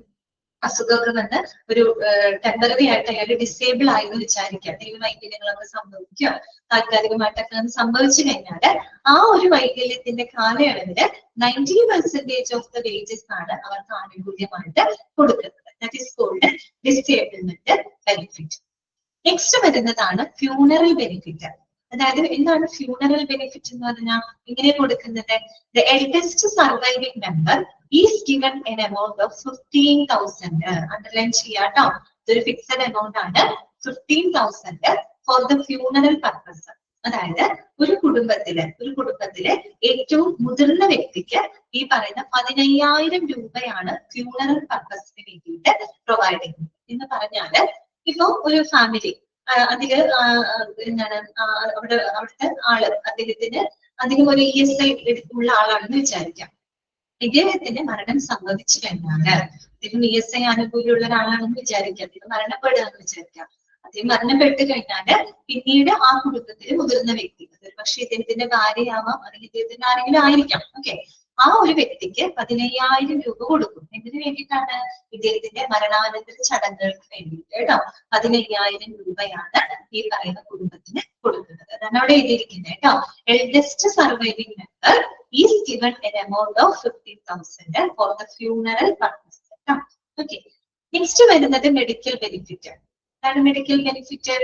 അസുഖമൊക്കെ വന്ന് ഒരു ടെമ്പററി ആയിട്ട് അയാൾ ഡിസേബിൾ ആയി എന്ന് വിചാരിക്കുക, എന്തെങ്കിലും വൈകല്യങ്ങളൊക്കെ സംഭവിക്കുക, താൽക്കാലികമായിട്ടൊക്കെ സംഭവിച്ചു കഴിഞ്ഞാൽ ആ ഒരു വൈകല്യത്തിന്റെ കാലയളവില് 90% ഓഫ് ദ വേജസ് ആണ് അവർക്ക് ആനുകൂല്യമായിട്ട് കൊടുക്കുന്നത്. That is called disablement benefit. Next വരുന്നതാണ് ഫ്യൂണറൽ ബെനിഫിറ്റ്. അതായത് എന്താണ് ഫ്യൂണറൽ ബെനിഫിറ്റ് എന്ന് പറഞ്ഞാൽ ഇങ്ങനെ കൊടുക്കുന്നത്, the eldest surviving member is given an amount of 15,000. Underline ചെയ്യാട്ടോ, ഇതൊരു ഫിക്സഡ് എമൗണ്ട് ആണ്, 15,000 ഫോർ ദ ഫ്യൂണറൽ പർപ്പസ്. അതായത് ഒരു കുടുംബത്തിലെ ഏറ്റവും മുതിർന്ന വ്യക്തിക്ക് ഈ പറയുന്ന 15,000 രൂപയാണ് ഫ്യൂണറൽ പർപ്പസിന് വേണ്ടിയിട്ട് പ്രൊവൈഡ് ചെയ്യുന്നത്. എന്ന് പറഞ്ഞാല് ഇപ്പൊ ഒരു ഫാമിലി അതില് എന്താണ് അവിടുത്തെ ആള് അദ്ദേഹം ഒരു ESI ഉള്ള ആളാണെന്ന് വിചാരിക്കാം. ഇദ്ദേഹത്തിന്റെ മരണം സംഭവിച്ചു കഴിഞ്ഞാല് അദ്ദേഹം ESI ആനുകൂല്യമുള്ള ഒരാളാണെന്ന് വിചാരിക്കാം, അദ്ദേഹം മരണപ്പെടുക എന്ന് വിചാരിക്കാം. അദ്ദേഹം മരണപ്പെട്ട് കഴിഞ്ഞാല് പിന്നീട് ആ കുടുംബത്തിലെ മുതിർന്ന വ്യക്തി, പക്ഷെ ഇദ്ദേഹത്തിന്റെ ഭാര്യയാവാം അല്ലെങ്കിൽ ഇദ്ദേഹത്തിന്റെ ആരെങ്കിലും ആയിരിക്കാം, ഓക്കെ, ആ ഒരു വ്യക്തിക്ക് 15,000 രൂപ കൊടുക്കും. എന്തിനു വേണ്ടിയിട്ടാണ്? ഇദ്ദേഹത്തിന്റെ മരണാനന്തര ചടങ്ങുകൾക്ക് വേണ്ടിയിട്ട് കേട്ടോ. 15,000 രൂപയാണ് ഈ പറയുന്ന കുടുംബത്തിന് കൊടുക്കുന്നത്. അതാണ് അവിടെ എഴുതിയിരിക്കുന്നത് കേട്ടോ. Eldest surviving member is given an amount of 15,000 for the funeral purpose കേട്ടോ. ഓക്കെ, നെക്സ്റ്റ് വരുന്നത് മെഡിക്കൽ ബെനിഫിറ്റ്. അതാണ് medical benefit.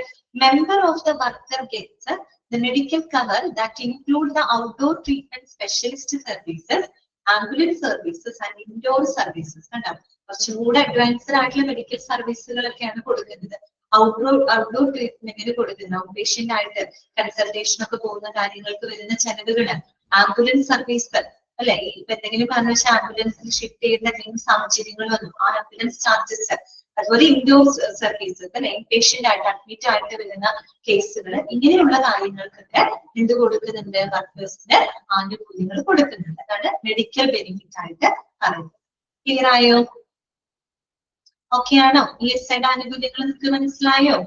Member of the worker gets the medical cover that include the outdoor treatment specialist services, ambulance services and indoor services. കണ്ടോ, കുറച്ചുകൂടെ advanced ആയിട്ടുള്ള medical സർവീസുകളൊക്കെയാണ് കൊടുക്കുന്നത്. Outdoor ട്രീറ്റ്മെന്റിന് കൊടുക്കുന്നത്, out patient ആയിട്ട് consultation ഒക്കെ പോകുന്ന കാര്യങ്ങൾക്ക് വരുന്ന ചെലവുകള്, ആംബുലൻസ് സർവീസ് അല്ലെ, ഇപ്പൊ എന്തെങ്കിലും കാരണം വെച്ചാൽ ആംബുലൻസിൽ ഷിഫ്റ്റ് ചെയ്യുന്ന എന്തെങ്കിലും സാഹചര്യങ്ങൾ വന്നു, ആ ആംബുലൻസ് ചാർജസ്, അതുപോലെ ഇൻഡോർ സർവീസസ് അല്ലെ, പേഷ്യന്റ് ആയിട്ട് അഡ്മിറ്റ് ആയിട്ട് വരുന്ന കേസുകൾ, ഇങ്ങനെയുള്ള കാര്യങ്ങൾക്കൊക്കെ എന്ത് കൊടുക്കുന്നുണ്ട്? വർക്കേഴ്സിന് ആനുകൂല്യങ്ങൾ കൊടുക്കുന്നുണ്ട്. അതാണ് മെഡിക്കൽ ബെനിഫിറ്റ് ആയിട്ട് പറയുന്നത്. ക്ലിയർ ആയോ? ഓക്കെ ആണോ? ESI ആനുകൂല്യങ്ങൾ നിങ്ങൾക്ക് മനസ്സിലായോ?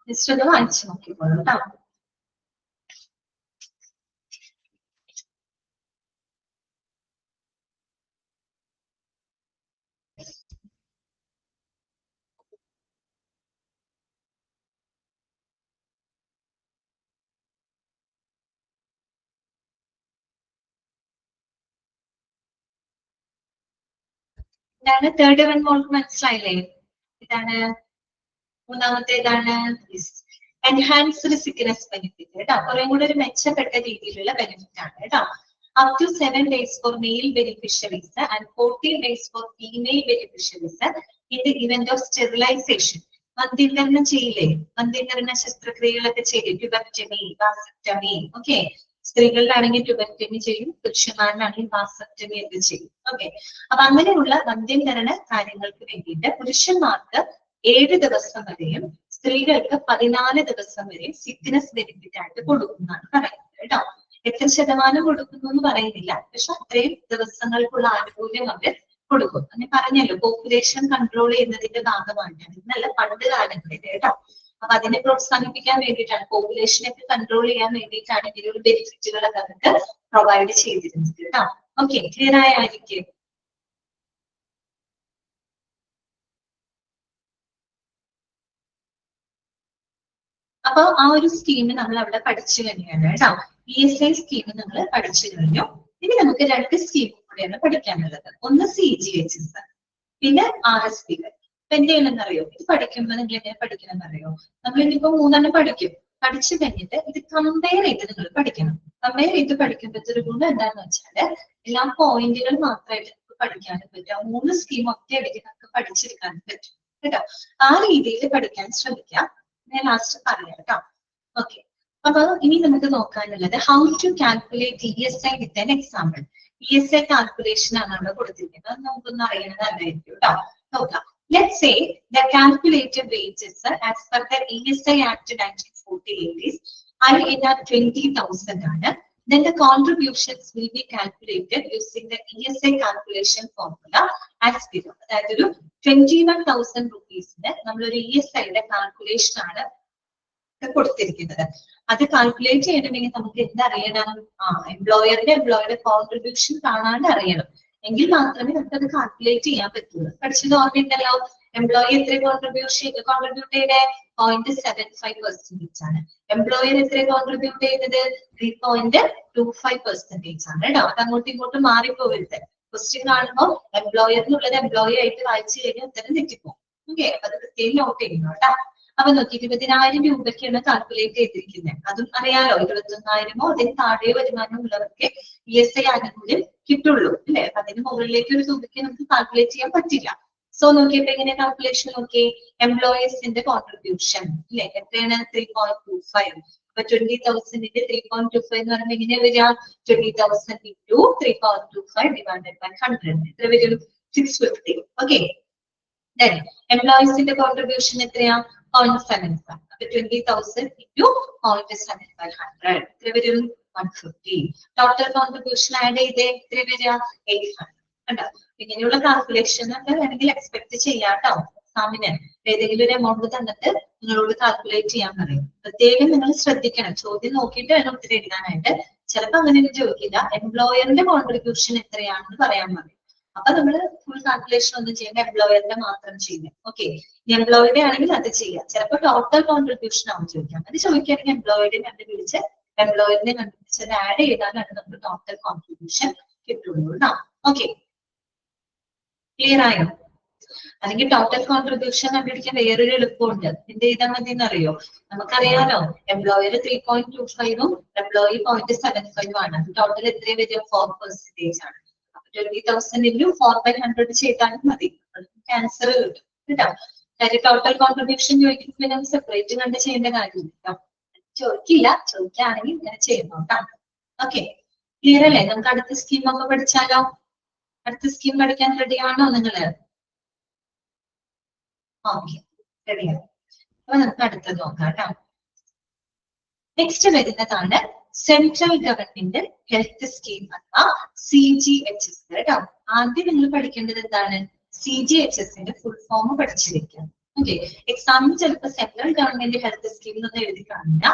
ജസ്റ്റ് ഒന്ന് വായിച്ചു നോക്കിക്കോളൂ കേട്ടോ. ഇതാണ് തേർഡ് വൺ. മോൾക്ക് മനസ്സിലായില്ലേ? ഇതാണ് മൂന്നാമത്തെ. ഇതാണ് എൻഹാൻസ്ഡ് സിക്നസ് ബെനിഫിറ്റ് കേട്ടോ. കുറേ കൂടെ ഒരു മെച്ചപ്പെട്ട രീതിയിലുള്ള ബെനിഫിറ്റ് ആണ് കേട്ടോ. up to 7 days for male beneficiaries and 14 days for female beneficiaries in the event of sterilization. മന്ദീകരണം ചെയ്യില്ലേ? മന്ദീകരണ ശസ്ത്രക്രിയകളൊക്കെ ചെയ്യും, ട്യൂബക്ടമി, വാസക്ടമി. ഓക്കെ, സ്ത്രീകളിലാണെങ്കിൽ ട്യൂബക്ടമി ചെയ്യും, പുരുഷന്മാരിലാണെങ്കിൽ വാസക്ടമി ഒക്കെ ചെയ്യും. ഓക്കെ, അപ്പൊ അങ്ങനെയുള്ള മന്ദീകരണ കാര്യങ്ങൾക്ക് വേണ്ടിയിട്ട് പുരുഷന്മാർക്ക് 7 ദിവസം വരെയും സ്ത്രീകൾക്ക് 14 ദിവസം വരെയും സിക്നസ് ബെനിഫിറ്റ് ആയിട്ട് കൊടുക്കുന്നതാണ് പറയുന്നത് കേട്ടോ. എത്ര ശതമാനം കൊടുക്കുന്നു എന്ന് പറയുന്നില്ല, പക്ഷെ അത്രയും ദിവസങ്ങൾക്കുള്ള ആനുകൂല്യം അവർ കൊടുക്കും. അങ്ങനെ പറഞ്ഞല്ലോ, പോപ്പുലേഷൻ കൺട്രോൾ ചെയ്യുന്നതിന്റെ ഭാഗമായിട്ടാണ്. ഇന്നല്ല, പണ്ട് കാലങ്ങളിൽ കേട്ടോ. അപ്പൊ അതിനെ പ്രോത്സാഹിപ്പിക്കാൻ വേണ്ടിയിട്ടാണ്, പോപ്പുലേഷനൊക്കെ കൺട്രോൾ ചെയ്യാൻ വേണ്ടിയിട്ടാണ് ഇതിലുള്ള ബെനിഫിറ്റുകളൊക്കെ അവർക്ക് പ്രൊവൈഡ് ചെയ്തിരുന്നത് കേട്ടോ. ഓക്കെ, ക്ലിയർ ആയിരിക്കും? അപ്പൊ ആ ഒരു സ്കീം നമ്മൾ അവിടെ പഠിച്ചു കഴിഞ്ഞാണ് കേട്ടോ. ESI സ്കീം നമ്മൾ പഠിച്ചു കഴിഞ്ഞു. ഇനി നമുക്ക് 2 സ്കീം കൂടെയാണ് പഠിക്കാനുള്ളത്. ഒന്ന് CGHS, പിന്നെ RSPകൾ. ഇപ്പൊ എന്ത് ചെയ്യണമെന്നറിയോ? ഇത് പഠിക്കുമ്പോൾ നിങ്ങൾ എങ്ങനെ പഠിക്കണമെന്നറിയോ? നമ്മൾ ഇനിയിപ്പോ 3 പഠിക്കും. പഠിച്ചു കഴിഞ്ഞിട്ട് ഇത് കമ്പയർ ചെയ്ത് നിങ്ങൾ പഠിക്കണം. കമ്പയർ ചെയ്ത് പഠിക്കുമ്പോഴത്തെ ഒരു ഗുണം എന്താന്ന് വെച്ചാല് എല്ലാ പോയിന്റുകൾ മാത്രമായിട്ട് നമുക്ക് പഠിക്കാനും പറ്റും. 3 സ്കീം ഒറ്റയടിക്ക് നമുക്ക് പഠിച്ചെടുക്കാനും പറ്റും കേട്ടോ. ആ രീതിയിൽ പഠിക്കാൻ ശ്രമിക്കാം. ഞാൻ ലാസ്റ്റ് പറയാം കേട്ടോ. ഓക്കെ, അപ്പൊ ഇനി നമുക്ക് നോക്കാനുള്ളത് how to calculate ESI with an example. ESI calculation ആണ് അവിടെ കൊടുത്തിരിക്കുന്നത്. നമുക്കൊന്ന് അറിയണത് നല്ലതായിരിക്കും കേട്ടോ. നോക്കാം. Let's say the calculated wages as per the ESI Act 1948 is INR 20,000 ആണ്. Then the contributions will be calculated using the ESI calculation formula as below. അതായത് ഒരു 21,000 rupeesന് നമ്മളൊരു ESIയുടെ കാൽക്കുലേഷൻ ആണ് കൊടുത്തിരിക്കുന്നത്. അത് കാൽക്കുലേറ്റ് ചെയ്യണമെങ്കിൽ നമുക്ക് എന്തറിയണം? എംപ്ലോയറുടെ കോൺട്രിബ്യൂഷൻ കാണാണ്ട് അറിയണം. എങ്കിൽ മാത്രമേ നമുക്ക് അത് കാൽക്കുലേറ്റ് ചെയ്യാൻ പറ്റുള്ളൂ. പഠിച്ചത് ഓർമ്മയുണ്ടല്ലോ, എംപ്ലോയി എത്ര കോൺട്രിബ്യൂട്ട് ചെയ്ത് 0.75% ആണ്. എംപ്ലോയർ എത്ര കോൺട്രിബ്യൂട്ട് ചെയ്തത്? 3.25% ആണ് കേട്ടോ. അത് അങ്ങോട്ടും ഇങ്ങോട്ടും മാറിപ്പോവരുത്. ക്വസ്റ്റ്യൻ കാണുമ്പോൾ എംപ്ലോയർ എന്നുള്ളത് എംപ്ലോയി ആയിട്ട് വായിച്ചു കഴിഞ്ഞാൽ ഉത്തരം തെറ്റിപ്പോകും. ഓക്കെ, അത് പ്രത്യേകം നോട്ട് ചെയ്യുന്നു കേട്ടോ. അപ്പൊ നോക്കി 20,000 രൂപയ്ക്കാണ് കാൽക്കുലേറ്റ് ചെയ്തിരിക്കുന്നത്. അതും അറിയാലോ, 21,000 അതിന് താഴെ വരുമാനം ഉള്ളവർക്ക് ESI ആനുകൂല്യം കിട്ടുള്ളൂ അല്ലെ. അതിന് മുകളിലേക്ക് ഒരു തുകയ്ക്ക് നമുക്ക് കാൽക്കുലേറ്റ് ചെയ്യാൻ പറ്റില്ല. സോ നോക്കിയപ്പോ എങ്ങനെ കാൽക്കുലേഷൻ നോക്കി? എംപ്ലോയേഴ്സിന്റെ കോൺട്രിബ്യൂഷൻ അല്ലെ എത്രയാണ്? 3.25. അപ്പൊ 20,000ന്റെ 3.25 എന്ന് പറയുമ്പോൾ എങ്ങനെ വരിക? 20,000 into 3.25 divided by 100 എത്ര വരും? 650. ഓക്കെ, then എംപ്ലോയീസിന്റെ കോൺട്രിബ്യൂഷൻ എത്രയാ? 0.75. അപ്പൊ 20,000 into 0.75 എത്ര വരും? 150. ടോട്ടൽ കോൺട്രിബ്യൂഷൻ ആഡ് ചെയ്തേ എത്ര വരിക? 800. കണ്ടോ? ഇങ്ങനെയുള്ള കാൽക്കുലേഷൻ ഒക്കെ വേണമെങ്കിൽ എക്സ്പെക്ട് ചെയ്യാട്ടോ. എക്സാമിന് ഏതെങ്കിലും ഒരു എമൗണ്ട് തന്നിട്ട് നിങ്ങളോട് കാൽക്കുലേറ്റ് ചെയ്യാൻ പറയും. പ്രത്യേകം നിങ്ങൾ ശ്രദ്ധിക്കണം. ചോദ്യം നോക്കിയിട്ട് വേണം ഉത്തരം എഴുതാനായിട്ട്. ചിലപ്പോൾ അങ്ങനെയൊന്നും ചോദിക്കില്ല. എംപ്ലോയറിന്റെ കോൺട്രിബ്യൂഷൻ എത്രയാണെന്ന് പറയാൻ പറയും. അപ്പൊ നമ്മള് ഫുൾ കാൽക്കുലേഷൻ ഒന്നും ചെയ്യേണ്ട, എംപ്ലോയറിന്റെ മാത്രം ചെയ്യുക. ഓക്കെ, എംപ്ലോയിയുടെ ആണെങ്കിൽ അത് ചെയ്യാം. ചിലപ്പോൾ ടോട്ടൽ കോൺട്രിബ്യൂഷൻ ആവും ചോദിക്കാം. അത് ചോദിക്കുകയാണെങ്കിൽ എംപ്ലോയിയുടെ കണ്ടുപിടിച്ച് എംപ്ലോയറിനെ കണ്ടുപിടിച്ച് അത് ആഡ് ചെയ്താലാണ് നമുക്ക് ടോട്ടൽ കോൺട്രിബ്യൂഷൻ കിട്ടുള്ളൂ കേട്ടോ. ഓക്കെ, ക്ലിയർ ആയോ? അല്ലെങ്കിൽ ടോട്ടൽ കോൺട്രിബ്യൂഷൻ കണ്ടുപിടിക്കാൻ വേറൊരു എളുപ്പമുണ്ട്. എന്ത് ചെയ്താൽ മതി എന്നറിയോ? നമുക്കറിയാലോ, എംപ്ലോയർ 3.25ഉം എംപ്ലോയി 0.75 ആണ്. ടോട്ടൽ എത്ര വരിക? 4% ആണ്. 20,000 into 4/100 ചെയ്താലും മതി. ആൻസർ കിട്ടും കേട്ടോ. കാര്യം ടോട്ടൽ കോൺട്രിബ്യൂഷൻ ചോദിക്കുമ്പോൾ നമുക്ക് സെപ്പറേറ്റ് കണ്ട് ചെയ്യേണ്ട കാര്യമില്ല. ചോദിക്കില്ല, ചോദിക്കുകയാണെങ്കിൽ ഇങ്ങനെ ചെയ്യുന്നു കേട്ടോ. ഓക്കെ, ക്ലിയർ അല്ലേ? നമുക്ക് അടുത്ത സ്കീം ഒക്കെ പഠിച്ചാലോ? അടുത്ത സ്കീം പഠിക്കാൻ റെഡിയാണോ നിങ്ങള്? ഓക്കെ, റെഡിയാണ്. അപ്പൊ നമുക്ക് അടുത്തത് നോക്കാം കേട്ടോ. നെക്സ്റ്റ് വരുന്നതാണ് സെൻട്രൽ ഗവൺമെന്റ് ഹെൽത്ത് സ്കീം അഥവാ CGHS കേട്ടോ. ആദ്യം നിങ്ങൾ പഠിക്കേണ്ടത് എന്താണ്? CGHSന്റെ ഫുൾ ഫോം പഠിച്ചു വെക്കാം. ഓക്കെ, എക്സാമിന് ചിലപ്പോൾ സെൻട്രൽ ഗവൺമെന്റ് ഹെൽത്ത് സ്കീം എന്നൊന്നും എഴുതി കാണില്ല,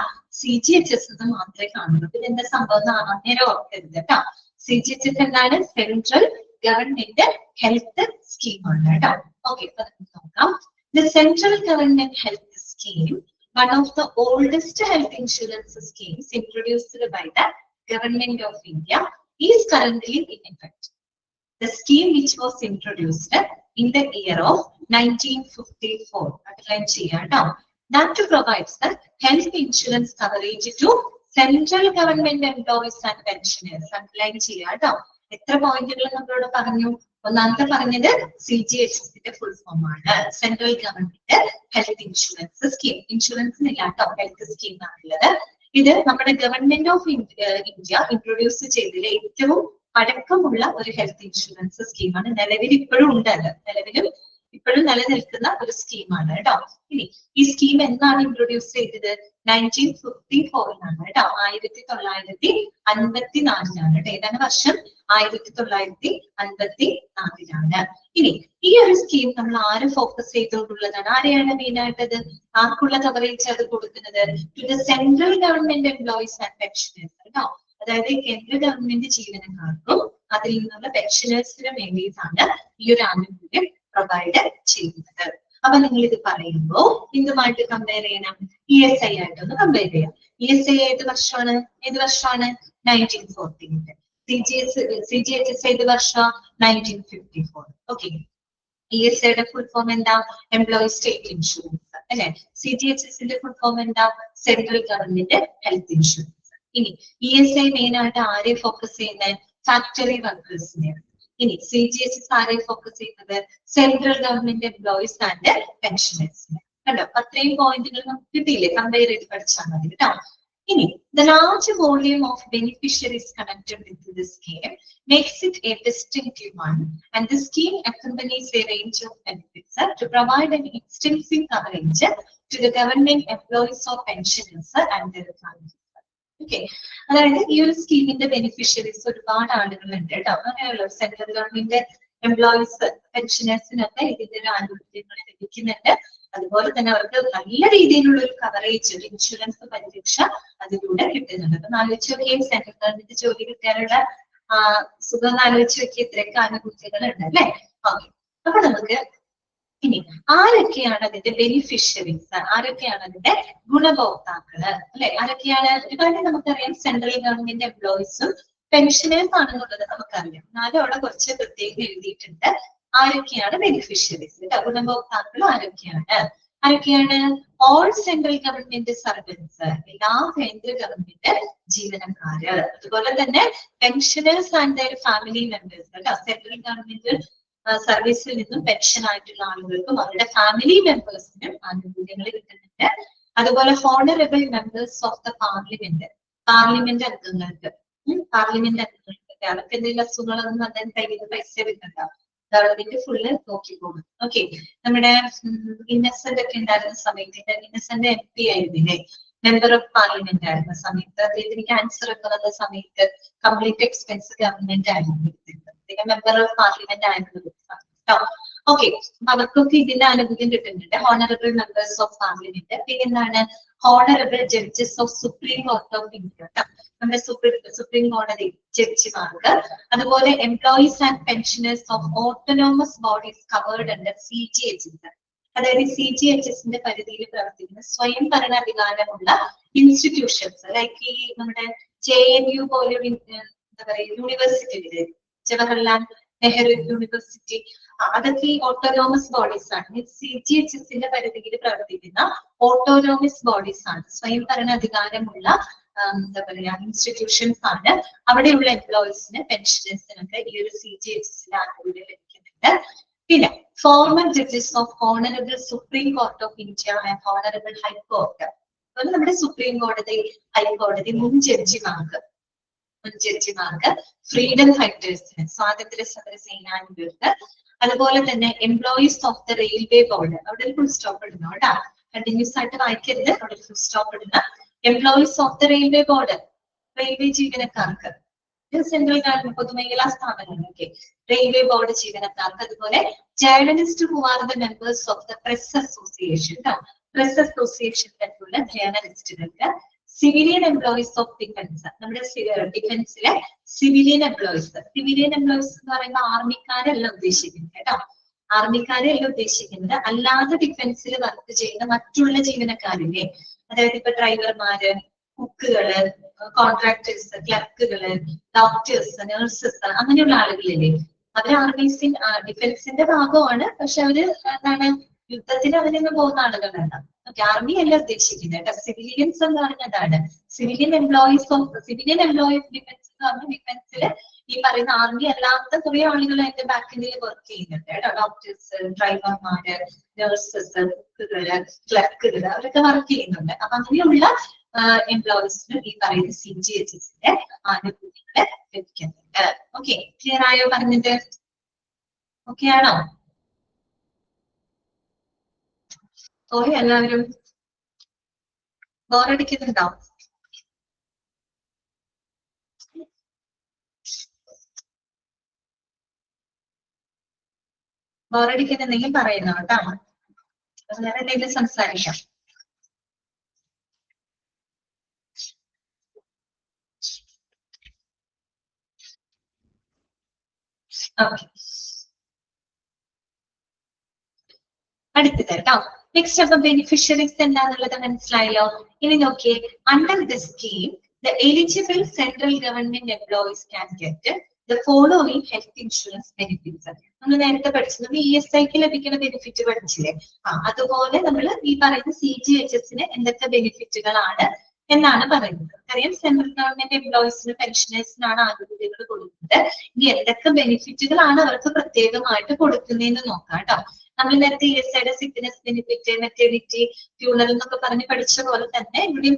CGHS എന്ന് മാത്രമേ കാണുള്ളൂ. പിന്നെ എന്താ സംഭവം അന്നേരം ഓർക്കരുത് കേട്ടോ. CGHS എന്താണ്? സെൻട്രൽ ഗവൺമെന്റ് ഹെൽത്ത് സ്കീം ആണ് കേട്ടോ. ഓക്കെ, അപ്പൊ നമുക്ക് നോക്കാം. The central government health scheme, one of the oldest health insurance schemes introduced by the government of India, is currently in effect. The scheme which was introduced in the year of 1954, that provides the health insurance coverage to central government employees and pensioners. Underline ചെയ്യാട്ടോ. എത്ര പോയിന്റുകൾ നമ്മളോട് പറഞ്ഞു? ഒന്നാമത്തെ പറഞ്ഞത് CGHSന്റെ full form ആണ്, central government health insurance scheme. Insurance ഇല്ലാട്ടോ, ഹെൽത്ത് സ്കീം ആണുള്ളത്. ഇത് നമ്മുടെ ഗവൺമെന്റ് ഓഫ് ഇന്ത്യ ഇൻട്രൊഡ്യൂസ് ചെയ്തതിലെ ഏറ്റവും പഴക്കമുള്ള ഒരു ഹെൽത്ത് ഇൻഷുറൻസ് സ്കീമാണ്. നിലവിൽ ഇപ്പോഴും ഉണ്ട്, ഇപ്പോഴും നിലനിൽക്കുന്ന ഒരു സ്കീമാണ് കേട്ടോ. ഇനി ഈ സ്കീം എന്നാണ് ഇൻട്രൊഡ്യൂസ് ചെയ്തത്? 1954 കേട്ടോ. 1954 കേട്ടോ. ഏതാണ് വർഷം? 1954. ഇനി ഈ ഒരു സ്കീം നമ്മൾ ആര് ഫോക്കസ് ചെയ്തുകൊണ്ടുള്ളതാണ്? ആരെയാണ് മെയിൻ ആയിട്ടത്? ആർക്കുള്ള കവറേജ് അത് കൊടുക്കുന്നത്? To the central government employees and pensioners കേട്ടോ. അതായത് കേന്ദ്ര ഗവൺമെന്റ് ജീവനക്കാർക്കും അതിൽ നിന്നുള്ള പെൻഷനേഴ്സിനും വേണ്ടിയിട്ടാണ് ഈ ഒരു ആനുകൂല്യം പ്രൊവൈഡ് ചെയ്യുന്നത്. അപ്പൊ നിങ്ങൾ ഇത് പറയുമ്പോൾ ഇതുമായിട്ട് കമ്പയർ ചെയ്യണം. ESI ആയിട്ടൊന്ന് കമ്പയർ ചെയ്യാം. ESI ഏത് വർഷമാണ്? 1914. CGHS ഏത് വർഷം? 1954. ഓക്കെ, ESIയുടെ ഫുൾ ഫോം എന്താ? എംപ്ലോയി സ്റ്റേറ്റ് ഇൻഷുറൻസ് അല്ലെ. CGHSന്റെ ഫുൾ ഫോം എന്താ? Central government health insurance. ഇനി ESI മെയിൻ ആയിട്ട് ആരെ ഫോക്കസ് ചെയ്യുന്നത്? ഫാക്ടറി വർക്കേഴ്സിനെയാണ്. ഇനി CGHS ആരെ ഫോക്കസ് ചെയ്യുന്നത്? സെൻട്രൽ ഗവൺമെന്റ് എംപ്ലോയീസ് ആൻഡ് പെൻഷനേഴ്സിനെ. കണ്ടോ, അത്രയും പോയിന്റുകൾ നമുക്ക് കിട്ടിയില്ലേ? കമ്പയർ ചെയ്ത് പഠിച്ചാൽ മതി കേട്ടോ. ഇനി the large volume of beneficiaries connected with this scheme makes it a distinctive one, and the scheme accompanies a range of benefits to provide an extensive coverage to the government employees or pensioners and their families. Okay, അതായത് ഈ ഒരു സ്കീമിന്റെ beneficiaries ഒരുപാട് ആളുകളുണ്ട് കേട്ടോ. അങ്ങനെയുള്ള central government employees പെൻഷനേഴ്സിനൊക്കെ ഇതിന്റെ ഒരു ആനുകൂല്യങ്ങൾ ലഭിക്കുന്നുണ്ട്. അതുപോലെ തന്നെ അവർക്ക് നല്ല രീതിയിലുള്ള ഒരു കവറേജ്, ഒരു ഇൻഷുറൻസ് പരിരക്ഷ അതിലൂടെ കിട്ടുന്നുണ്ട്. അപ്പൊ ആലോചിച്ച് നോക്കിയേ, സെൻട്രൽ ഗവൺമെന്റ് ജോലി കിട്ടാനുള്ള സുഖം ആലോചിച്ച് നോക്കിയ ഇത്രയൊക്കെ ആനുകൂല്യങ്ങൾ ഉണ്ട് അല്ലെ. ഓക്കെ, അപ്പൊ നമുക്ക് ഇനി ആരൊക്കെയാണ് അതിന്റെ ബെനിഫിഷ്യറീസ്, ആരൊക്കെയാണ് അതിന്റെ ഗുണഭോക്താക്കള് അല്ലെ, ആരൊക്കെയാണ്? ഒരുപാട് നമുക്കറിയാം സെൻട്രൽ ഗവൺമെന്റ് എംപ്ലോയീസും പെൻഷനേഴ്സ് ആണെന്നുള്ളത് നമുക്കറിയാം. എന്നാലും അവിടെ കുറച്ച് പ്രത്യേകം എഴുതിയിട്ടുണ്ട് ആരൊക്കെയാണ് ബെനിഫിഷ്യറീസ്, ഗുണഭോക്താക്കൾ ആരൊക്കെയാണ്? ഓൾ സെൻട്രൽ ഗവൺമെന്റ് സർവൻസ്, എല്ലാ കേന്ദ്ര ഗവൺമെന്റ് ജീവനക്കാര്, അതുപോലെ തന്നെ pensioners and their family members കേട്ടോ. സെൻട്രൽ ഗവൺമെന്റ് സർവീസിൽ നിന്നും പെൻഷൻ ആയിട്ടുള്ള ആളുകൾക്കും അവരുടെ ഫാമിലി മെമ്പേഴ്സിനും ആനുകൂല്യങ്ങൾ കിട്ടുന്നുണ്ട്. അതുപോലെ honourable members of the parliament അംഗങ്ങൾക്ക് അവർക്ക് എന്തെങ്കിലും അസുഖങ്ങളൊന്നും വന്നാൽ കയ്യിൽ പൈസ കിട്ടുന്നുണ്ടാവും, ഗവൺമെന്റ് ഫുള്ള് നോക്കിപ്പോകും. ഓക്കെ, നമ്മുടെ ഇന്നസെന്റ് ഒക്കെ ഉണ്ടായിരുന്ന സമയത്ത്, ഇന്നസെന്റ് MP ആയിരുന്നില്ലേ, മെമ്പർ ഓഫ് പാർലമെന്റ് ആയിരുന്ന സമയത്ത്, അദ്ദേഹത്തിന് ക്യാൻസർ ഒക്കെ വന്ന സമയത്ത് കംപ്ലീറ്റ് എക്സ്പെൻസ് ഗവൺമെന്റ് ആയിരുന്നു. മെമ്പർ ഓഫ് പാർലമെന്റ് ആയിരുന്നു. ഓക്കെ, അവർക്കൊക്കെ ഇതിന്റെ ആനുകൂല്യം കിട്ടുന്നുണ്ട്, ഹോണറബിൾ മെമ്പേഴ്സ് ഓഫ് പാർലമെന്റ്. പിന്നെ എന്താണ്? Honourable judges of supreme court of India, നമ്മുടെ സുപ്രീം കോടതി ജഡ്ജിമാർക്ക്. അതുപോലെ employees and pensioners of autonomous bodies covered under CGHS, അതായത് CGHSന്റെ പരിധിയിൽ പ്രവർത്തിക്കുന്ന സ്വയം ഭരണാധികാരമുള്ള ഇൻസ്റ്റിറ്റ്യൂഷൻസ്, ലൈക്ക് ഈ നമ്മുടെ JNU പോലെ എന്താ പറയുക യൂണിവേഴ്സിറ്റിയിലെ ജവഹർലാൽ നെഹ്റു യൂണിവേഴ്സിറ്റി, അതൊക്കെ ഈ ഓട്ടോണോമസ് ബോഡീസ് ആണ്. CGHSന്റെ പരിധിയിൽ പ്രവർത്തിക്കുന്ന ഓട്ടോണോമസ് ബോഡീസ് ആണ്, സ്വയം ഭരണാധികാരമുള്ള എന്താ പറയാ ഇൻസ്റ്റിറ്റ്യൂഷൻസ് ആണ്. അവിടെയുള്ള എംപ്ലോയീസിന് പെൻഷനേഴ്സിനൊക്കെ ഈ ഒരു CGHSന്റെ ആനുകൂല്യം ലഭിക്കുന്നുണ്ട്. പിന്നെ former judges of honourable supreme court of India and honourable high court, അതുപോലെ നമ്മുടെ സുപ്രീം കോടതി, ഹൈക്കോടതി മുൻ ജഡ്ജിമാർക്ക്, ഫ്രീഡം ഫൈറ്റേഴ്സിന്, സ്വാതന്ത്ര്യ സമര സേനാനികൾക്ക്, അതുപോലെ തന്നെ employees of the railway board, അവിടെ ഒരു ഫുൾ സ്റ്റോപ്പ് ഇടുന്നു കേട്ടോ, കണ്ടിന്യൂസ് ആയിട്ട് വായിക്കരുത്, അവിടെ ഫുൾ സ്റ്റോപ്പ് ഇടുന്ന employees of the railway board, railway ജീവനക്കാർക്ക്, സെൻട്രൽ ഗവൺമെന്റ് പൊതുമേഖലാ സ്ഥാപനങ്ങളൊക്കെ, റെയിൽവേ ബോർഡ് ജീവനക്കാർക്ക്, അതുപോലെ journalist who are the members of the press association, press അസോസിയേഷനിലുള്ള ജേർണലിസ്റ്റുകൾക്ക്, സിവിലിയൻ എംപ്ലോയീസ് ഓഫ് ഡിഫൻസ്, നമ്മുടെ ഡിഫൻസിലെ സിവിലിയൻ എംപ്ലോയീസ് എന്ന് പറയുമ്പോൾ ആർമിക്കാരല്ല ഉദ്ദേശിക്കുന്നത് കേട്ടോ, ആർമിക്കാരെയല്ല ഉദ്ദേശിക്കുന്നത്, അല്ലാതെ ഡിഫൻസിൽ വർക്ക് ചെയ്യുന്ന മറ്റുള്ള ജീവനക്കാരില്ലേ, അതായത് ഇപ്പൊ ഡ്രൈവർമാര്, കുക്കുകള്, കോൺട്രാക്ടേഴ്സ്, ക്ലർക്കുകള്, ഡോക്ടേഴ്സ്, നഴ്സസ്, അങ്ങനെയുള്ള ആളുകളില്ലേ, അവര് ഡിഫൻസിന്റെ ഭാഗമാണ്. പക്ഷെ അവര് എന്താണ്, യുദ്ധത്തിന് അവരൊന്നും പോകുന്ന ആളുകളല്ല. ആർമി അല്ല ഉദ്ദേശിക്കുന്നത്. സിവിലിയൻസ് എന്ന് പറഞ്ഞതാണ്, സിവിലിയൻ എംപ്ലോയീസ് ഓഫ് ഡിഫൻസ് എന്ന് പറഞ്ഞാൽ ഡിഫൻസില് ഈ പറയുന്ന ആർമി അല്ലാത്ത കുറെ ആളുകൾ അതിന്റെ ബാക്കിൽ വർക്ക് ചെയ്യുന്നുണ്ട് കേട്ടോ. ഡോക്ടേഴ്സ്, ഡ്രൈവർമാര്, നഴ്സസ്, കുക്കുകള്, ക്ലർക്കുകള്, അവരൊക്കെ വർക്ക് ചെയ്യുന്നുണ്ട്. അപ്പൊ അങ്ങനെയുള്ള എംപ്ലോയീസിന് ഈ പറയുന്ന CGHSന്റെ ആനുകൂല്യങ്ങള് ലഭിക്കുന്നുണ്ട്. ഓക്കെ, ക്ലിയർ ആയോ പറഞ്ഞത്? ഓക്കെ ആണോ? ഓക്കെ, എല്ലാവരും ബോറടിക്കുന്നുണ്ടോ? ബോറടിക്കുന്നുണ്ടെങ്കിൽ പറയുന്നു കേട്ടോ, വേറെ എന്തെങ്കിലും സംസാരിക്കാം. ഓക്കെ, അടുത്തത് കേട്ടോ. നെക്സ്റ്റ് അപ്പൊ ബെനിഫിഷ്യറീസ് എന്താന്നുള്ളത് മനസ്സിലായല്ലോ. ഇനി നോക്കിയേ, under the scheme the eligible central government employees can get the following health insurance benefits. നമ്മൾ നേരത്തെ പഠിച്ചത് ESIക്ക് ലഭിക്കുന്ന ബെനിഫിറ്റ് പഠിച്ചില്ലേ, അതുപോലെ നമ്മൾ ഈ പറയുന്ന CGHSന് എന്തൊക്കെ ബെനിഫിറ്റുകളാണ് എന്നാണ് പറയുന്നത്. അറിയാം, സെൻട്രൽ ഗവൺമെന്റ് എംപ്ലോയീസിന് പെൻഷനേഴ്സിനാണ് ആനുകൂല്യങ്ങൾ കൊടുക്കുന്നത്. ഇനി എന്തൊക്കെ ബെനിഫിറ്റുകളാണ് അവർക്ക് പ്രത്യേകമായിട്ട് കൊടുക്കുന്നതെന്ന് നോക്കാം കേട്ടോ. നമ്മൾ നേരത്തെ ESIയുടെ സിക്നസ് ബെനിഫിറ്റ്, മെറ്റേണിറ്റി, ഫ്യൂണറൽ എന്നൊക്കെ പറഞ്ഞ് പഠിച്ച പോലെ തന്നെ ഇവിടെയും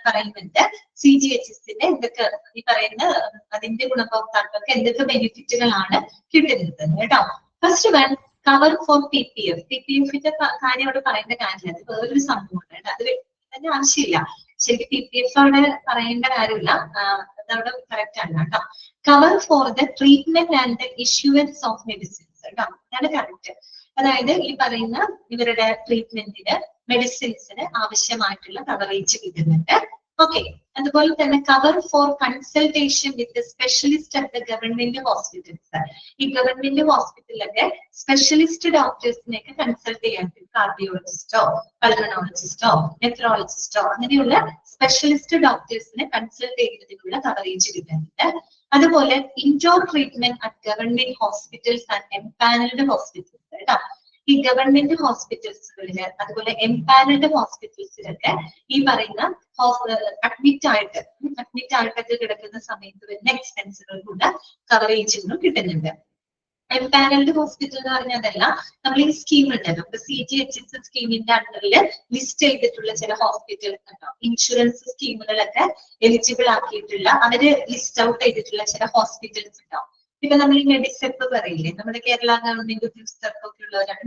പറയുന്നുണ്ട് CGHSന്റെ എന്തൊക്കെ ഈ പറയുന്ന അതിന്റെ ഗുണഭോക്താക്കൾക്ക് എന്തൊക്കെ ബെനിഫിറ്റുകളാണ് കിട്ടുന്നത് കേട്ടോ. First one, cover for PPF. PPFന്റെ കാര്യം അവിടെ പറയേണ്ട കാര്യമില്ല, അത് വേറൊരു സംഭവമാണ് കേട്ടോ, അത് തന്നെ ആവശ്യമില്ല. ശരിക്കും PPF അവിടെ പറയേണ്ട കാര്യമില്ല, അതവിടെ കറക്റ്റ് ആണ് കേട്ടോ. Cover for the treatment and the issuance of medicines കേട്ടോ, അതാണ് കറക്റ്റ്. അതായത് ഈ പറയുന്ന ഇവരുടെ ട്രീറ്റ്മെന്റിന് മെഡിസിൻസിന് ആവശ്യമായിട്ടുള്ള കവറേജ് കിട്ടുന്നുണ്ട്. ഓക്കെ, അതുപോലെ തന്നെ cover for consultation with specialist at the government hospitals. ഈ ഗവൺമെന്റ് ഹോസ്പിറ്റലിലൊക്കെ സ്പെഷ്യലിസ്റ്റ് ഡോക്ടേഴ്സിനെയൊക്കെ കൺസൾട്ട് ചെയ്യാൻ പറ്റും. കാർഡിയോളജിസ്റ്റോ പൾമണോളജിസ്റ്റോ നെഫ്രോളജിസ്റ്റോ അങ്ങനെയുള്ള സ്പെഷ്യലിസ്റ്റ് ഡോക്ടേഴ്സിനെ കൺസൾട്ട് ചെയ്യുന്നതിനുള്ള കവറേജ് കിട്ടുന്നുണ്ട്. അതുപോലെ indoor treatment at government hospitals and empanelled hospitals കേട്ടോ. ഈ ഗവൺമെന്റ് ഹോസ്പിറ്റൽസുകളില് അതുപോലെ എംപാനൽഡ് ഹോസ്പിറ്റൽസിലൊക്കെ ഈ പറയുന്ന അഡ്മിറ്റ് ആയിട്ടൊക്കെ കിടക്കുന്ന സമയത്ത് വരുന്ന എക്സ്പെൻസുകൾ കൂടെ കവറേജുകളും കിട്ടുന്നുണ്ട്. എംപാനൽഡ് ഹോസ്പിറ്റൽ എന്ന് പറഞ്ഞതല്ല, നമ്മൾ ഈ സ്കീം ഉണ്ടല്ലോ, CGHS സ്കീമിന്റെ അണ്ടറിൽ ലിസ്റ്റ് ചെയ്തിട്ടുള്ള ചില ഹോസ്പിറ്റൽസ് ഉണ്ടോ, ഇൻഷുറൻസ് സ്കീമുകളൊക്കെ എലിജിബിൾ ആക്കിയിട്ടുള്ള, അവര് ലിസ്റ്റ് ഔട്ട് ചെയ്തിട്ടുള്ള ചില ഹോസ്പിറ്റൽസ് ഉണ്ടാവും. ഇപ്പൊ നമ്മൾ ഈ മെഡിസെപ്പ് പറയില്ലേ, നമ്മുടെ കേരള ഗവൺമെന്റ് ഉദ്യോഗസ്ഥർക്കൊക്കെ ഉള്ളവരാണ്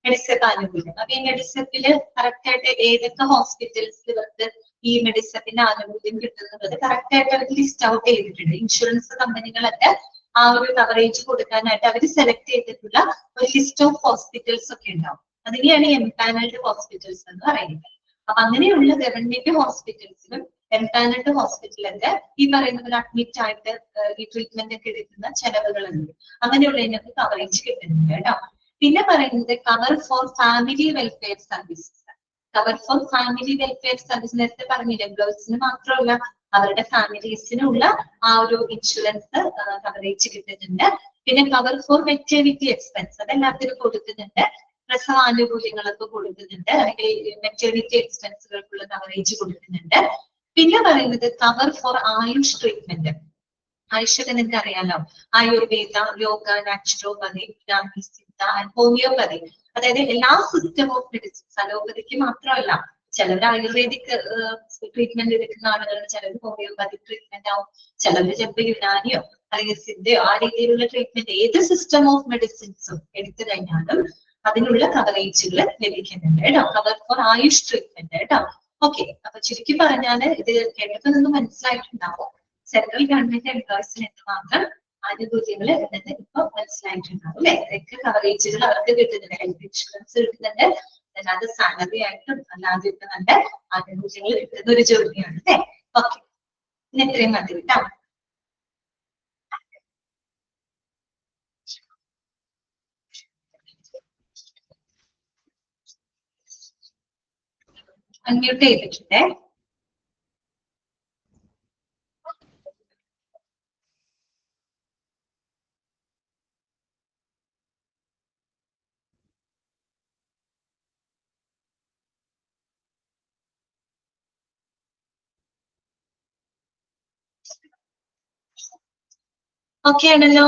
മെഡിസെപ്പ് ആനുകൂല്യം. അപ്പൊ ഈ മെഡിസെപ്പില് കറക്റ്റ് ആയിട്ട് ഏതൊക്കെ ഹോസ്പിറ്റൽസിൽ ഇവർക്ക് ഈ മെഡിസെപ്പിന്റെ ആനുകൂല്യം കിട്ടുന്നത് കറക്റ്റ് ആയിട്ട് അവർ ലിസ്റ്റ് ഔട്ട് ചെയ്തിട്ടുണ്ട്. ഇൻഷുറൻസ് കമ്പനികളൊക്കെ ആ ഒരു കവറേജ് കൊടുക്കാനായിട്ട് അവർ സെലക്ട് ചെയ്തിട്ടുള്ള ഒരു ലിസ്റ്റ് ഓഫ് ഹോസ്പിറ്റൽസ് ഒക്കെ ഉണ്ടാവും. അതിനെയാണ് എംപാനൽഡ് ഹോസ്പിറ്റൽസ് എന്ന് പറയുന്നത്. അപ്പൊ അങ്ങനെയുള്ള ഗവൺമെന്റ് ഹോസ്പിറ്റൽസിലും എംപാനൽഡ് ഹോസ്പിറ്റലൊക്കെ ഈ പറയുന്ന പോലെ അഡ്മിറ്റ് ആയിട്ട് ഈ ട്രീറ്റ്മെന്റ് ഒക്കെ എടുക്കുന്ന ചെലവുകളുണ്ട്. അങ്ങനെയുള്ളതിനൊക്കെ കവറേജ് കിട്ടുന്നുണ്ട് കേട്ടോ. പിന്നെ പറയുന്നത് cover four family welfare services. Cover four family welfare service നേരത്തെ പറഞ്ഞില്ല, എംപ്ലോയീസിന് മാത്രമല്ല അവരുടെ ഫാമിലീസിനുള്ള ആ ഒരു ഇൻഷുറൻസ് കവറേജ് കിട്ടുന്നുണ്ട്. പിന്നെ കവർ ഫോർ മെറ്റേണിറ്റി എക്സ്പെൻസ് അതെല്ലാത്തിനും കൊടുക്കുന്നുണ്ട്. പ്രസവാനുകൂല്യങ്ങളൊക്കെ കൊടുക്കുന്നുണ്ട്, അല്ലെങ്കിൽ മെറ്റേണിറ്റി എക്സ്പെൻസുകൾക്കുള്ള കവറേജ് കൊടുക്കുന്നുണ്ട്. പിന്നെ പറയുന്നത് കവർ ഫോർ ആയുഷ് ട്രീറ്റ്മെന്റ്. ആയുഷൊക്കെ നിങ്ങൾക്ക് അറിയാലോ, ആയുർവേദ, യോഗ, നാച്ചുറോപ്പതി, ബ്രാഹ്മി, സിദ്ധ ആൻഡ് ഹോമിയോപ്പതി. അതായത് എല്ലാ സിസ്റ്റം ഓഫ് മെഡിസിൻസ്, അലോപ്പതിക്ക് മാത്രമല്ല, ചിലർ ആയുർവേദിക് ട്രീറ്റ്മെന്റ് എടുക്കുന്ന ആളുകൾ, ചിലർ ഹോമിയോപ്പതിക് ട്രീറ്റ്മെന്റ് ആവും, ചിലർ ചിലപ്പോൾ യുനാനിയോ അല്ലെങ്കിൽ സിദ്ധയോ ആ രീതിയിലുള്ള ട്രീറ്റ്മെന്റ് ഏത് സിസ്റ്റം ഓഫ് മെഡിസിൻസും എടുത്തു കഴിഞ്ഞാലും അതിനുള്ള കവറേജുകൾ ലഭിക്കുന്നുണ്ട് കേട്ടോ. കവർ ഫോർ ആയുഷ് ട്രീറ്റ്മെന്റ് കേട്ടോ. ഓക്കെ, അപ്പൊ ചുരുക്കി പറഞ്ഞാല് ഇത് കേട്ടപ്പോൾ നിന്ന് മനസ്സിലായിട്ടുണ്ടാവും സെൻട്രൽ ഗവൺമെന്റ് എംപ്ലോയീസിന് എന്തുമാത്രം ആനുകൂല്യങ്ങൾ ഉണ്ടെന്ന് ഇപ്പൊ മനസ്സിലായിട്ടുണ്ടാവും അല്ലെ. ഇതൊക്കെ കവറേജുകൾ അവർക്ക് കിട്ടുന്നുണ്ട്. ഹെൽത്ത് ഇൻഷുറൻസ് കിട്ടുന്നുണ്ട്, അല്ലാതെ സാലറി ആയിട്ടും അല്ലാതെ ഇപ്പൊ നല്ല ആനുകൂല്യങ്ങൾ കിട്ടുന്ന ഒരു ജോലിയാണ് അല്ലെ. ഓക്കെ, ഇനി ഇത്രയും മതി കേട്ടോ. അൺമ്യൂട്ട് ചെയ്തിട്ടുണ്ടേ. ഓക്കെ ആണല്ലോ.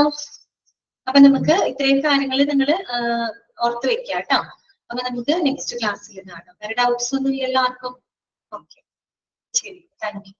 അപ്പൊ നമുക്ക് ഇത്രയും കാര്യങ്ങൾ നിങ്ങൾ ഓർത്ത് വെക്കാം കേട്ടോ. അപ്പൊ നമുക്ക് നെക്സ്റ്റ് ക്ലാസ്സിൽ കാണാം. വേറെ ഡൗട്ട്സ് ഒന്നും ഇല്ലല്ലോ ആർക്കും? ഓക്കെ, ശരി, താങ്ക് യു.